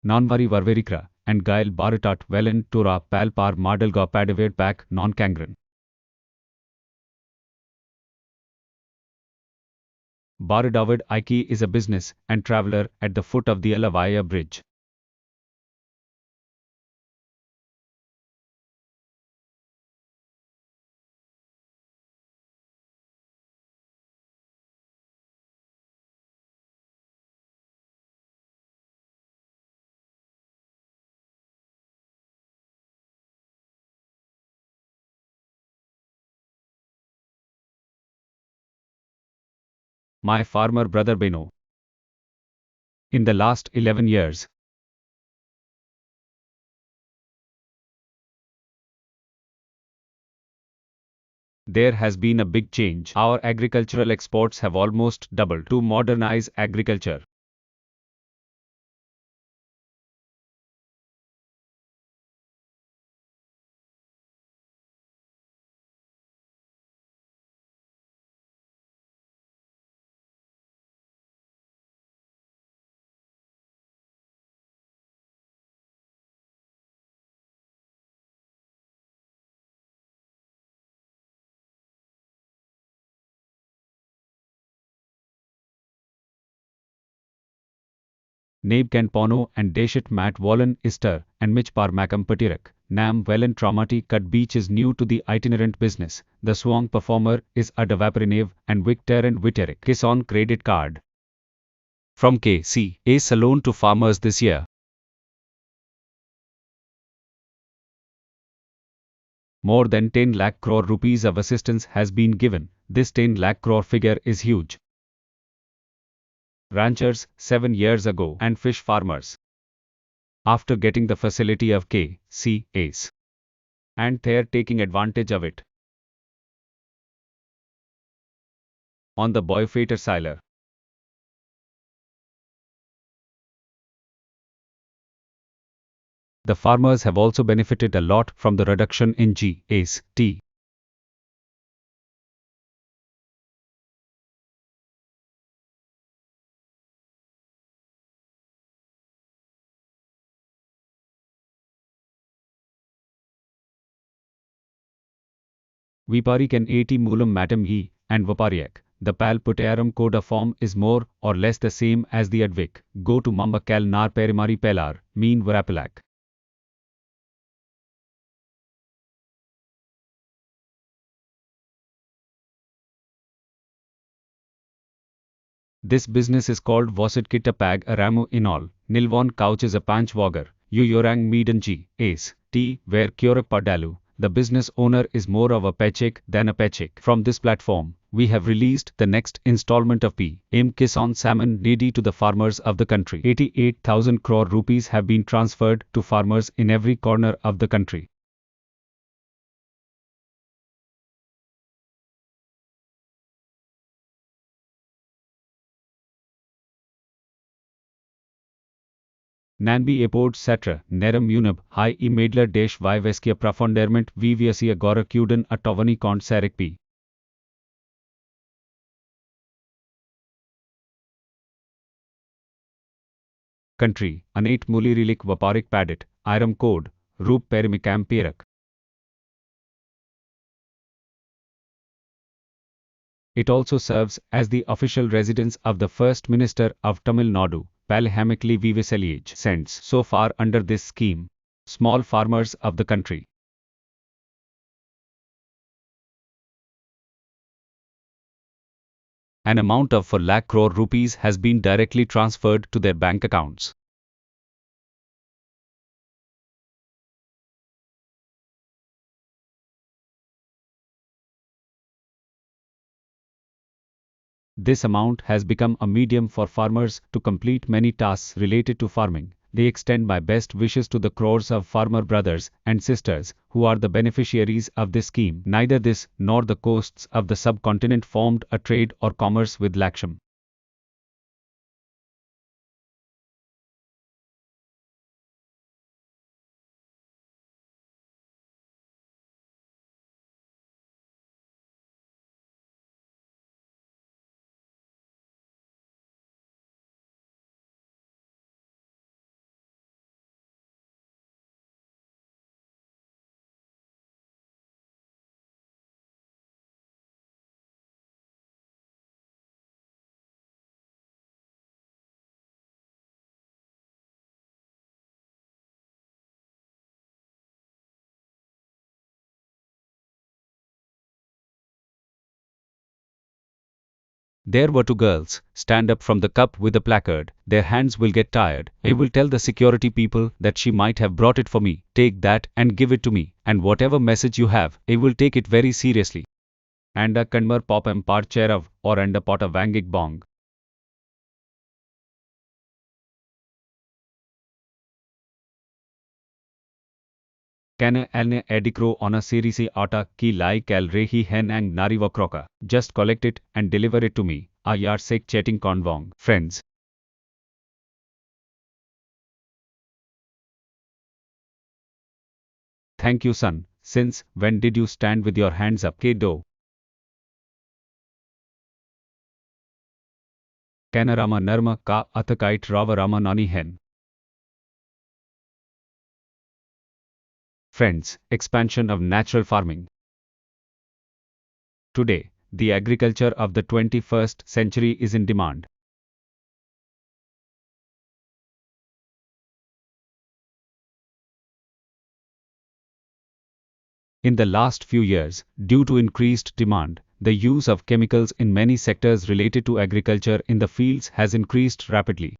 Nanvari Varverikra and Gail Baratat Velen Tura Palpar Madalga Padavid Pak Non Kangren. Baradavid Aiki is a business and traveler at the foot of the Alavaya Bridge. My farmer brother Beno. In the last 11 years, there has been a big change. Our agricultural exports have almost doubled to modernize agriculture. Nabe Ken Pono and Deshit Matt Wallen Ister and Mitch Parmakam Patirak. Nam Wellen Traumati Cut Beach is new to the itinerant business. The song performer is Adavaparinave and Victor and Witterick. Kisan credit card. From KC, a loan to farmers this year. More than 10 lakh crore rupees of assistance has been given. This 10 lakh crore figure is huge. Ranchers 7 years ago and fish farmers, after getting the facility of KCAs, and they're taking advantage of it. On the Boyfater Siler, the farmers have also benefited a lot from the reduction in GST. Vipari can 80 Mulam Matam E and Vapariak. The Pal Putayaram Coda form is more or less the same as the Advik. Go to Mamba Kal Nar Perimari Pelar, mean Varapalak. This business is called Vosit Kitapag Aramu Inol. Nilvon Couch is a Panchwagar. You Yorang Meedan G. Ace. T. Where Kyorak Padalu. The business owner is more of a paycheck than a paycheck. From this platform, we have released the next installment of PM Kisan Salmon Nidhi to the farmers of the country. 88,000 crore rupees have been transferred to farmers in every corner of the country. Nanbi Epod Satra, Neram Unab, High E Medler Desh Viveskia Profonderment Viviesia Gora Kuden Atovani Kont Sarek P. country, anate mulirilik vaporic padit, iram code, roop perimicam perak. It also serves as the official residence of the First Minister of Tamil Nadu, Palhamikli Vivisaliage cents so far under this scheme. Small farmers of the country. An amount of 4 lakh crore rupees has been directly transferred to their bank accounts. This amount has become a medium for farmers to complete many tasks related to farming. They extend my best wishes to the crores of farmer brothers and sisters who are the beneficiaries of this scheme. Neither this nor the coasts of the subcontinent formed a trade or commerce with Laksham. There were two girls, stand up from the cup with a placard, their hands will get tired. I will tell the security people that she might have brought it for me, take that and give it to me, and whatever message you have, I will take it very seriously. And a Kanmar pop par cherav, or and a pot of Wangik bong. Can alne edicro on a serisi ata ki lai kal rehi hen ang nariva kroka. Just collect it and deliver it to me. Ayar sek chatting convong. Friends. Thank you, son. Since when did you stand with your hands up? Kedo. Kanarama narma ka athakait rava rama nani hen. Friends, expansion of natural farming. Today, the agriculture of the 21st century is in demand. In the last few years, due to increased demand, the use of chemicals in many sectors related to agriculture in the fields has increased rapidly.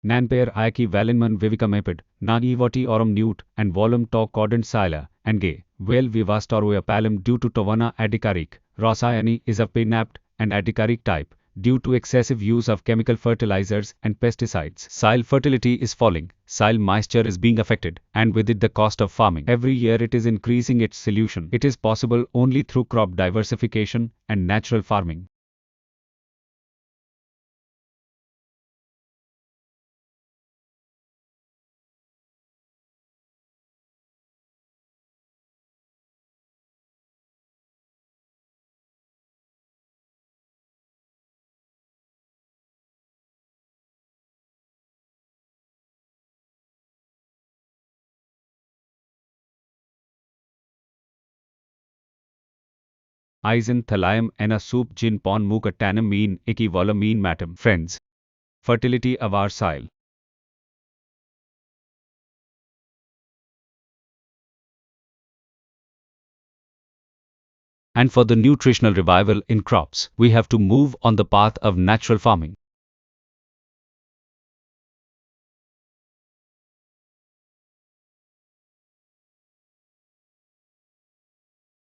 Nanper Aiki Valinman Vivikamepid, Nagivoti Orum Newt, and Volum To Cordant Sila, and Gay, Well Vivastoroya Palum due to Tovana Adikarik, Rosayani is of Pinapt and Adikarik type, due to excessive use of chemical fertilizers and pesticides. Soil fertility is falling, soil moisture is being affected, and with it the cost of farming. Every year it is increasing. Its solution. It is possible only through crop diversification and natural farming. Eisen thalayam and a soup gin pon muka tanam mean equivalent mean matam. Friends. Fertility of our soil. And for the nutritional revival in crops, we have to move on the path of natural farming.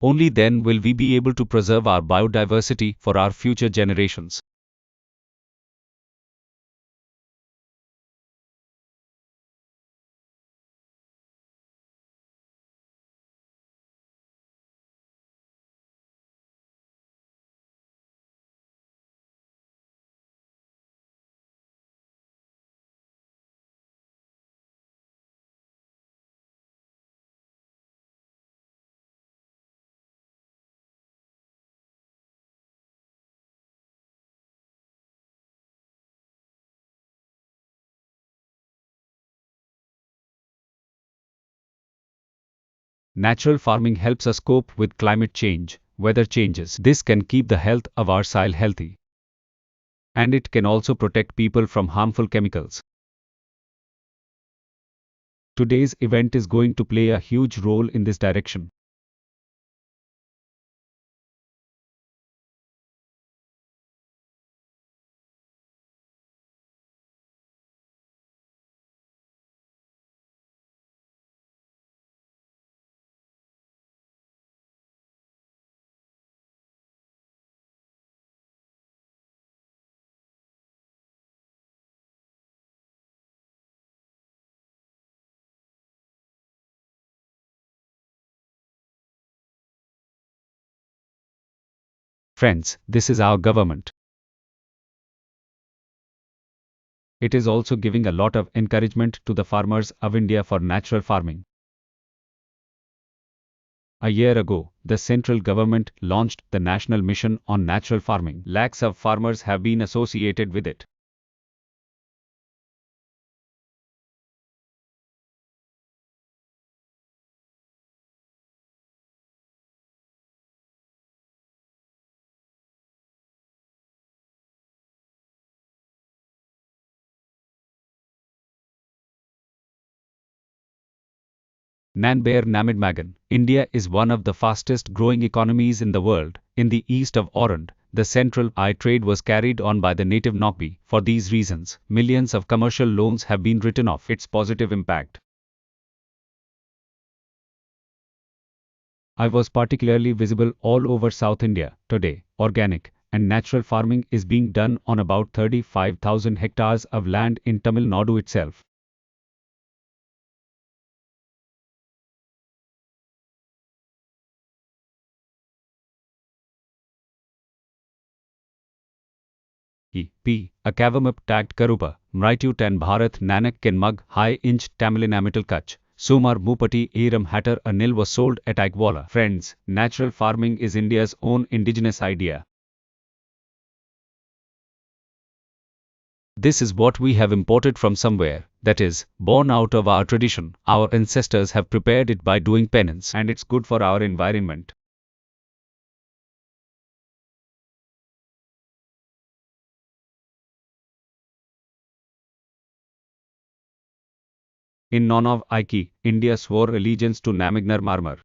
Only then will we be able to preserve our biodiversity for our future generations. Natural farming helps us cope with climate change, weather changes. This can keep the health of our soil healthy. And it can also protect people from harmful chemicals. Today's event is going to play a huge role in this direction. Friends, this is our government. It is also giving a lot of encouragement to the farmers of India for natural farming. A year ago, the central government launched the National Mission on Natural Farming. Lakhs of farmers have been associated with it. Nanber Namidmagan, India is one of the fastest growing economies in the world. In the east of Orand, the central I trade was carried on by the native Nokbi. For these reasons, millions of commercial loans have been written off. Its positive impact. I was particularly visible all over South India. Today, organic and natural farming is being done on about 35,000 hectares of land in Tamil Nadu itself. E.P. A Kavamap tagged Karupa, Mritu and Bharat Nanak Ken Mug, High Inch Tamilinamital Kutch. Sumar Mupati Eram Hatter a nil was sold at Agwala. Friends, natural farming is India's own indigenous idea. This is what we have imported from somewhere, that is, born out of our tradition. Our ancestors have prepared it by doing penance, and it's good for our environment. In none of Aiki, India swore allegiance to Namignar Marmar.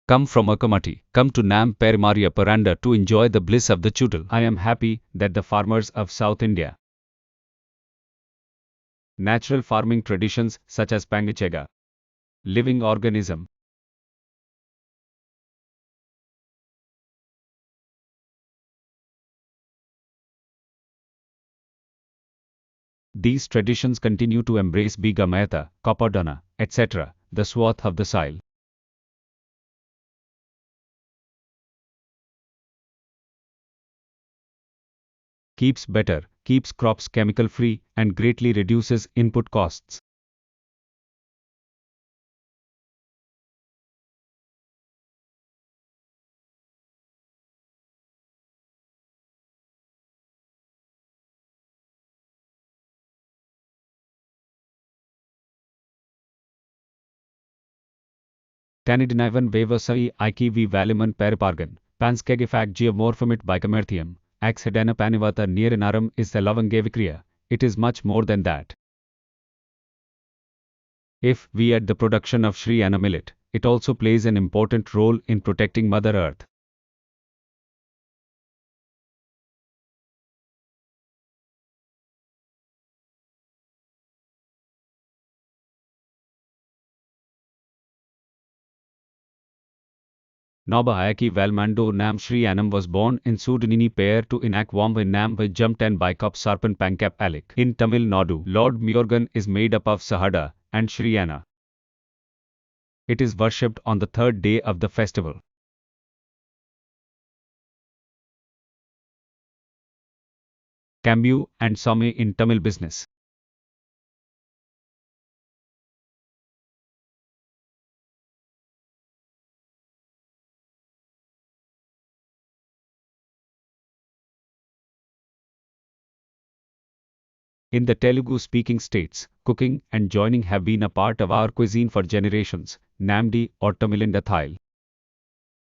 Come from Akamati, come to Nam Perimaria Paranda to enjoy the bliss of the Chudal. I am happy that the farmers of South India natural farming traditions such as Pangichega, living organism. These traditions continue to embrace Biga Mehta, Copperdana, etc., the swath of the soil. Keeps better, keeps crops chemical free, and greatly reduces input costs. Tanidinivan Vevasai Ikivi Valiman Peripargan, Panskegifag Geomorphomit Bicamerthium, Axedana Panivata Nearinaram is the Lavangavikriya. It is much more than that. If we add the production of Sri Anna millet, it also plays an important role in protecting Mother Earth. Noba Ayaki Valmando Nam Sri Anam was born in Sudanini pair to Inak Wamba Nam by Jumped and Bikop Sarpan Pankap Alik. In Tamil Nadu, Lord Murugan is made up of Sahada and Sri Anna. It is worshipped on the third day of the festival. Cambu and Some in Tamil business. In the Telugu-speaking states, cooking and joining have been a part of our cuisine for generations. Namdi or Tamilinda Thile.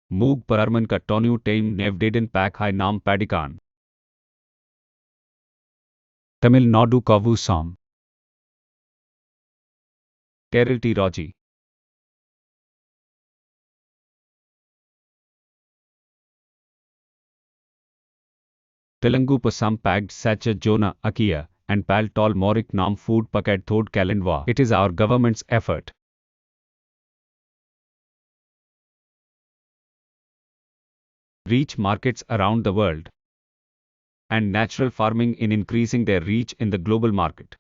Moog Pararman ka Tonu Tame Nevdeden Pak Hai Nam Padikan. Tamil Nadu Kavu Som. Kerala T Roji. Telugu Pasam Pagged Sacha Jona Akia, and Pal Tol Morik Nam Food Pakad Thod Kalendwa. It is our government's effort. Reach markets around the world. And natural farming in increasing their reach in the global market.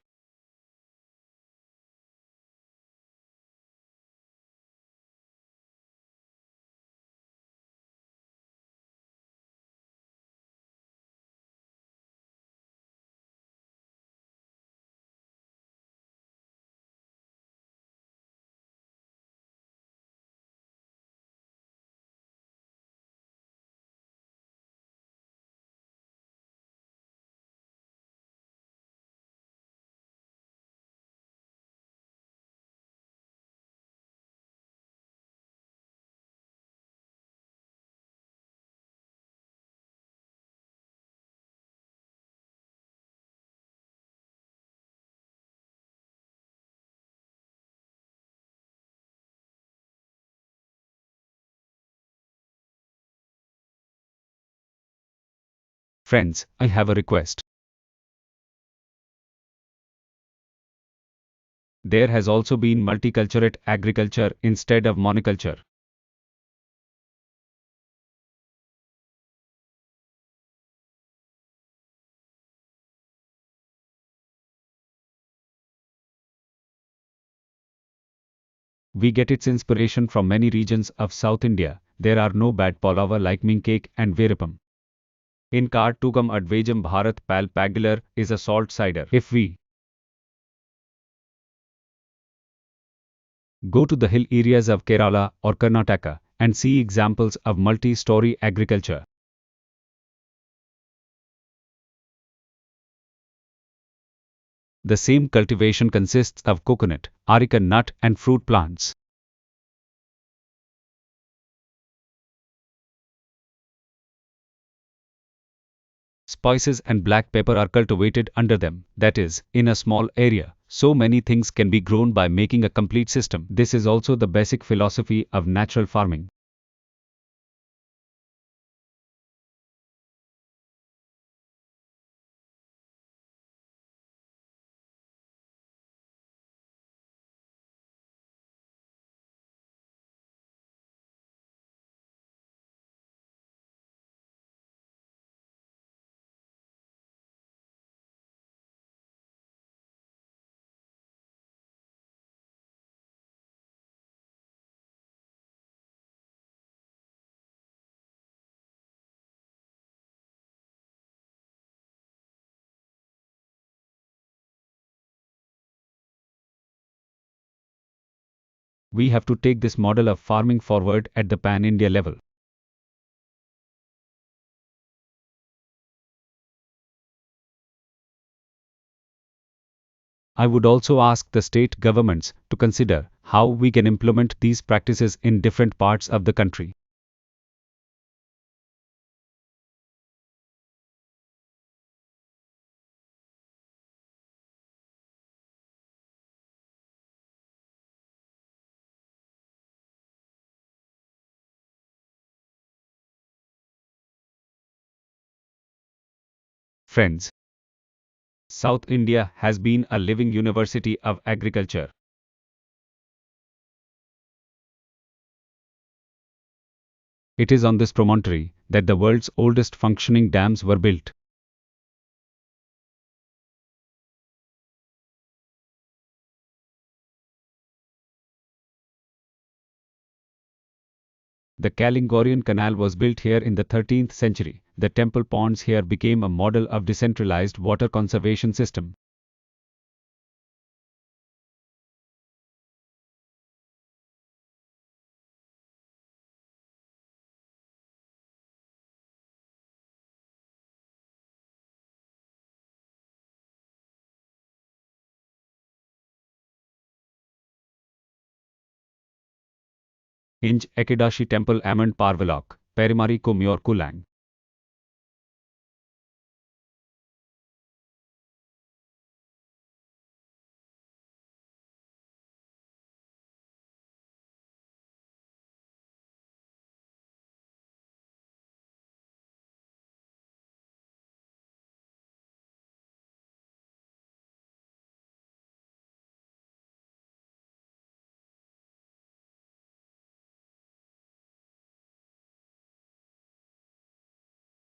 Friends, I have a request. There has also been multiculturate agriculture instead of monoculture. We get its inspiration from many regions of South India. There are no bad Polava like Minkake and Verapam. In Kartugam Advajam Bharat Pal Pagular is a salt cider. If we go to the hill areas of Kerala or Karnataka and see examples of multi-story agriculture. The same cultivation consists of coconut, areca nut and fruit plants. Spices and black pepper are cultivated under them, that is, in a small area. So many things can be grown by making a complete system. This is also the basic philosophy of natural farming. We have to take this model of farming forward at the pan-India level. I would also ask the state governments to consider how we can implement these practices in different parts of the country. Friends, South India has been a living university of agriculture. It is on this promontory that the world's oldest functioning dams were built. The Kalingorian Canal was built here in the 13th century. The temple ponds here became a model of decentralized water conservation system. Inj Ekedashi Temple Amand Parvalok, Perimari ko Myor Kulang.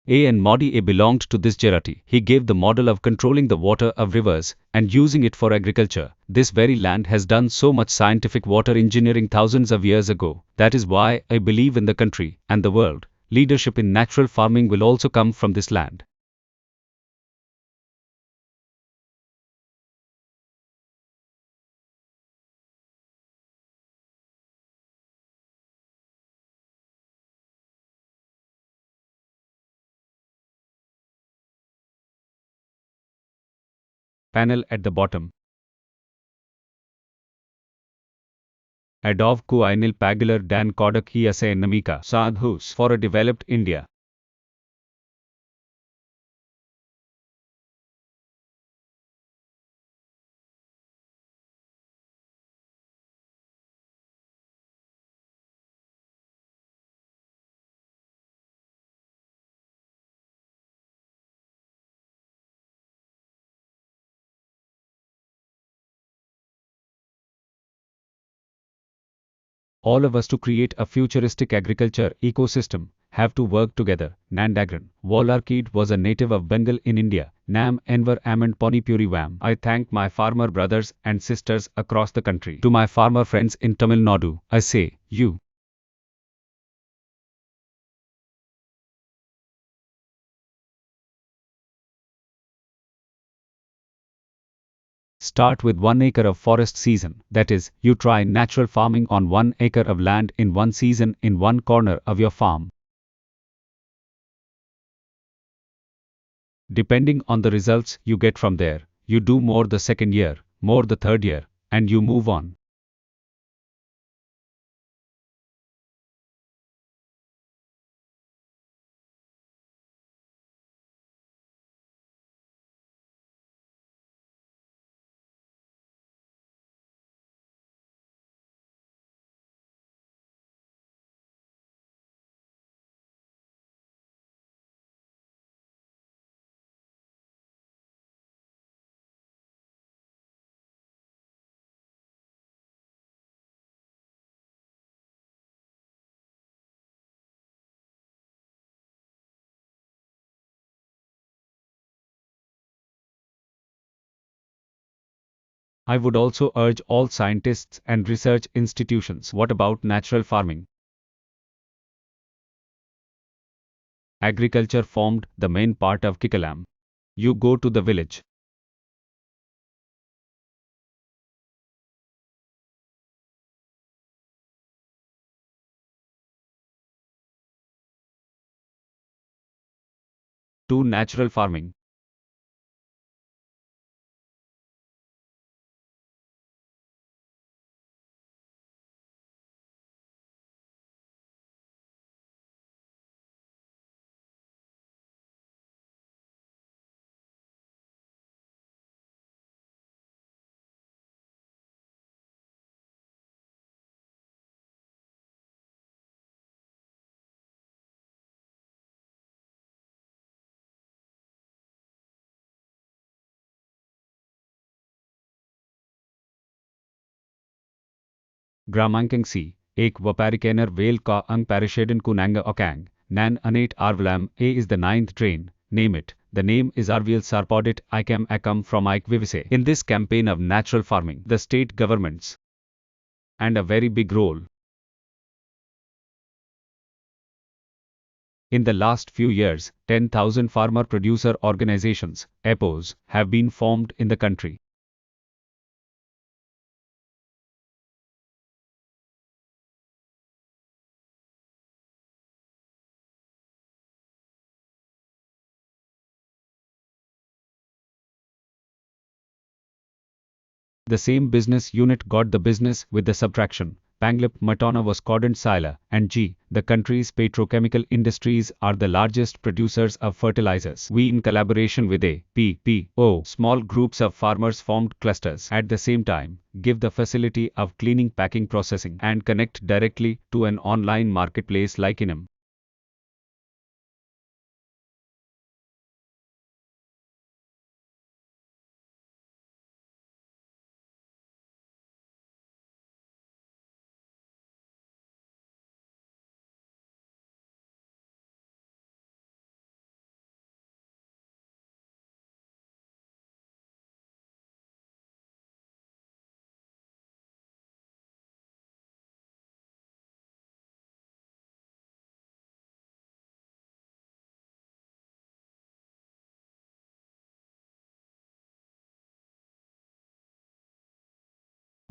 A and Modi A belonged to this Jerati. He gave the model of controlling the water of rivers and using it for agriculture. This very land has done so much scientific water engineering thousands of years ago. That is why I believe in the country and the world. Leadership in natural farming will also come from this land. Panel at the bottom. Adov ku Ainil Pagular Dan Kodak Hiase Namika Sadhus for a developed India. All of us to create a futuristic agriculture ecosystem have to work together. Nandagran Walarkid was a native of Bengal in India. Nam Enver Amand Ponipuri Vam. I thank my farmer brothers and sisters across the country. To my farmer friends in Tamil Nadu, I say, you start with 1 acre of forest season. That is, you try natural farming on 1 acre of land in one season in one corner of your farm. Depending on the results you get from there, you do more the second year, more the third year, and you move on. I would also urge all scientists and research institutions. What about natural farming? Agriculture formed the main part of Kikalam. You go to the village. To natural farming. Gramankang C. Ek Vaparikener Vale Ka Ang Parishadan Kunanga Okang. Nan Anate Arvlam A is the ninth drain. Name it. The name is Arviel Sarpodit Ikam Akam from Ike Vivise. In this campaign of natural farming, the state governments and a very big role. In the last few years, 10,000 farmer producer organizations, (EPOs), have been formed in the country. The same business unit got the business with the subtraction. Panglip Matona was cordon sila, and G. The country's petrochemical industries are the largest producers of fertilizers. We, in collaboration with a PPO, small groups of farmers formed clusters at the same time, give the facility of cleaning, packing, processing, and connect directly to an online marketplace like Inam.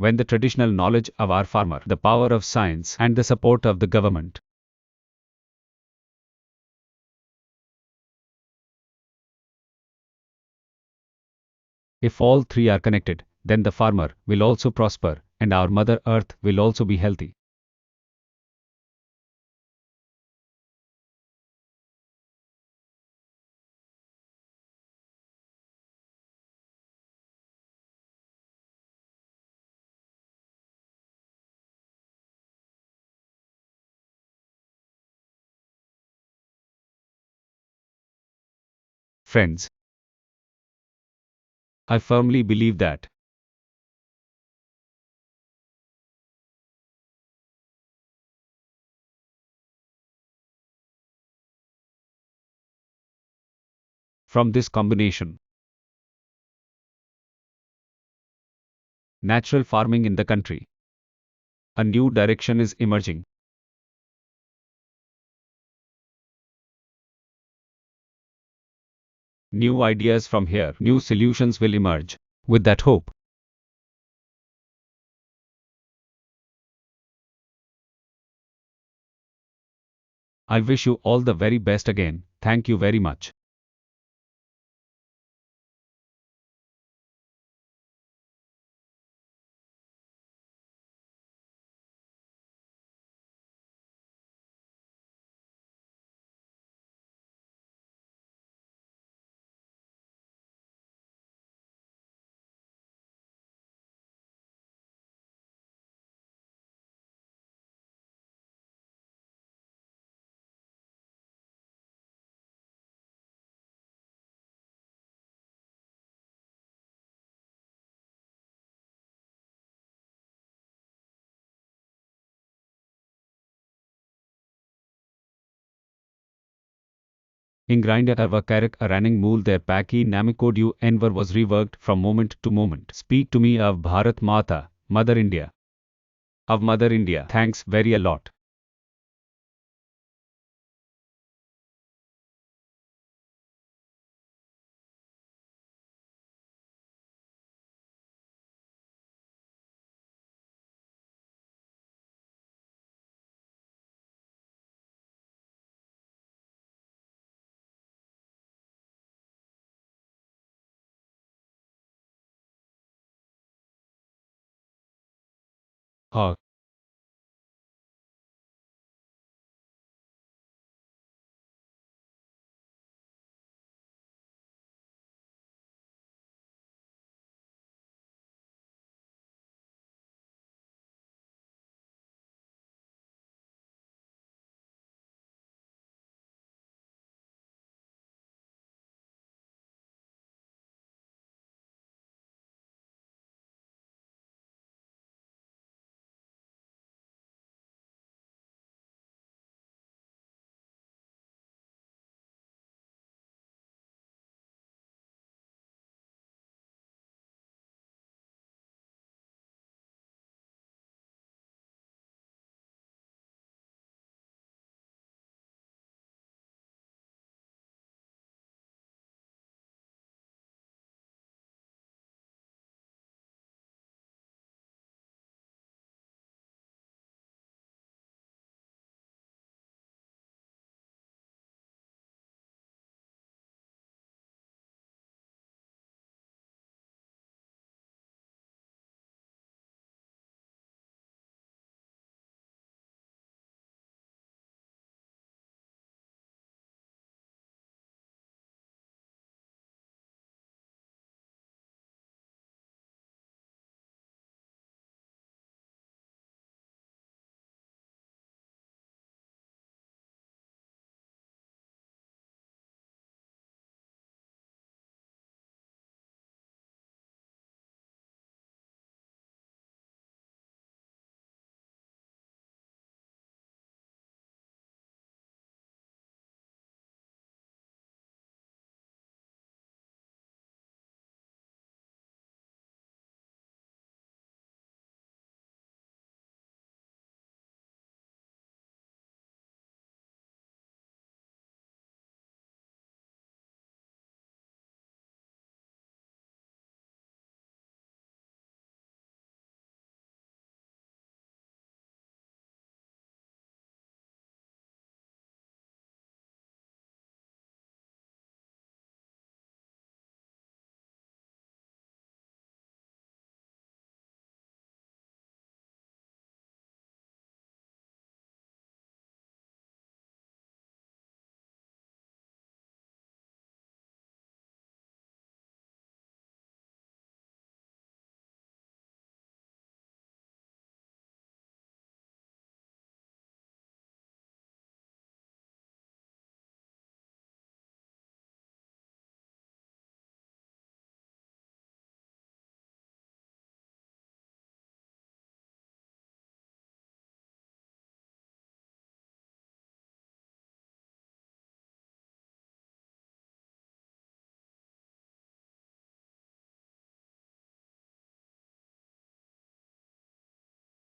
When the traditional knowledge of our farmer, the power of science, and the support of the government. If all three are connected, then the farmer will also prosper, and our Mother Earth will also be healthy. Friends, I firmly believe that from this combination, natural farming in the country, a new direction is emerging. New ideas from here, new solutions will emerge. With that hope, I wish you all the very best again. Thank you very much. Ingrinder Avakarak Araning Mool their Paki Namikodu Enver was reworked from moment to moment. Speak to me of Bharat Mata, Mother India. Of Mother India. Thanks very a lot.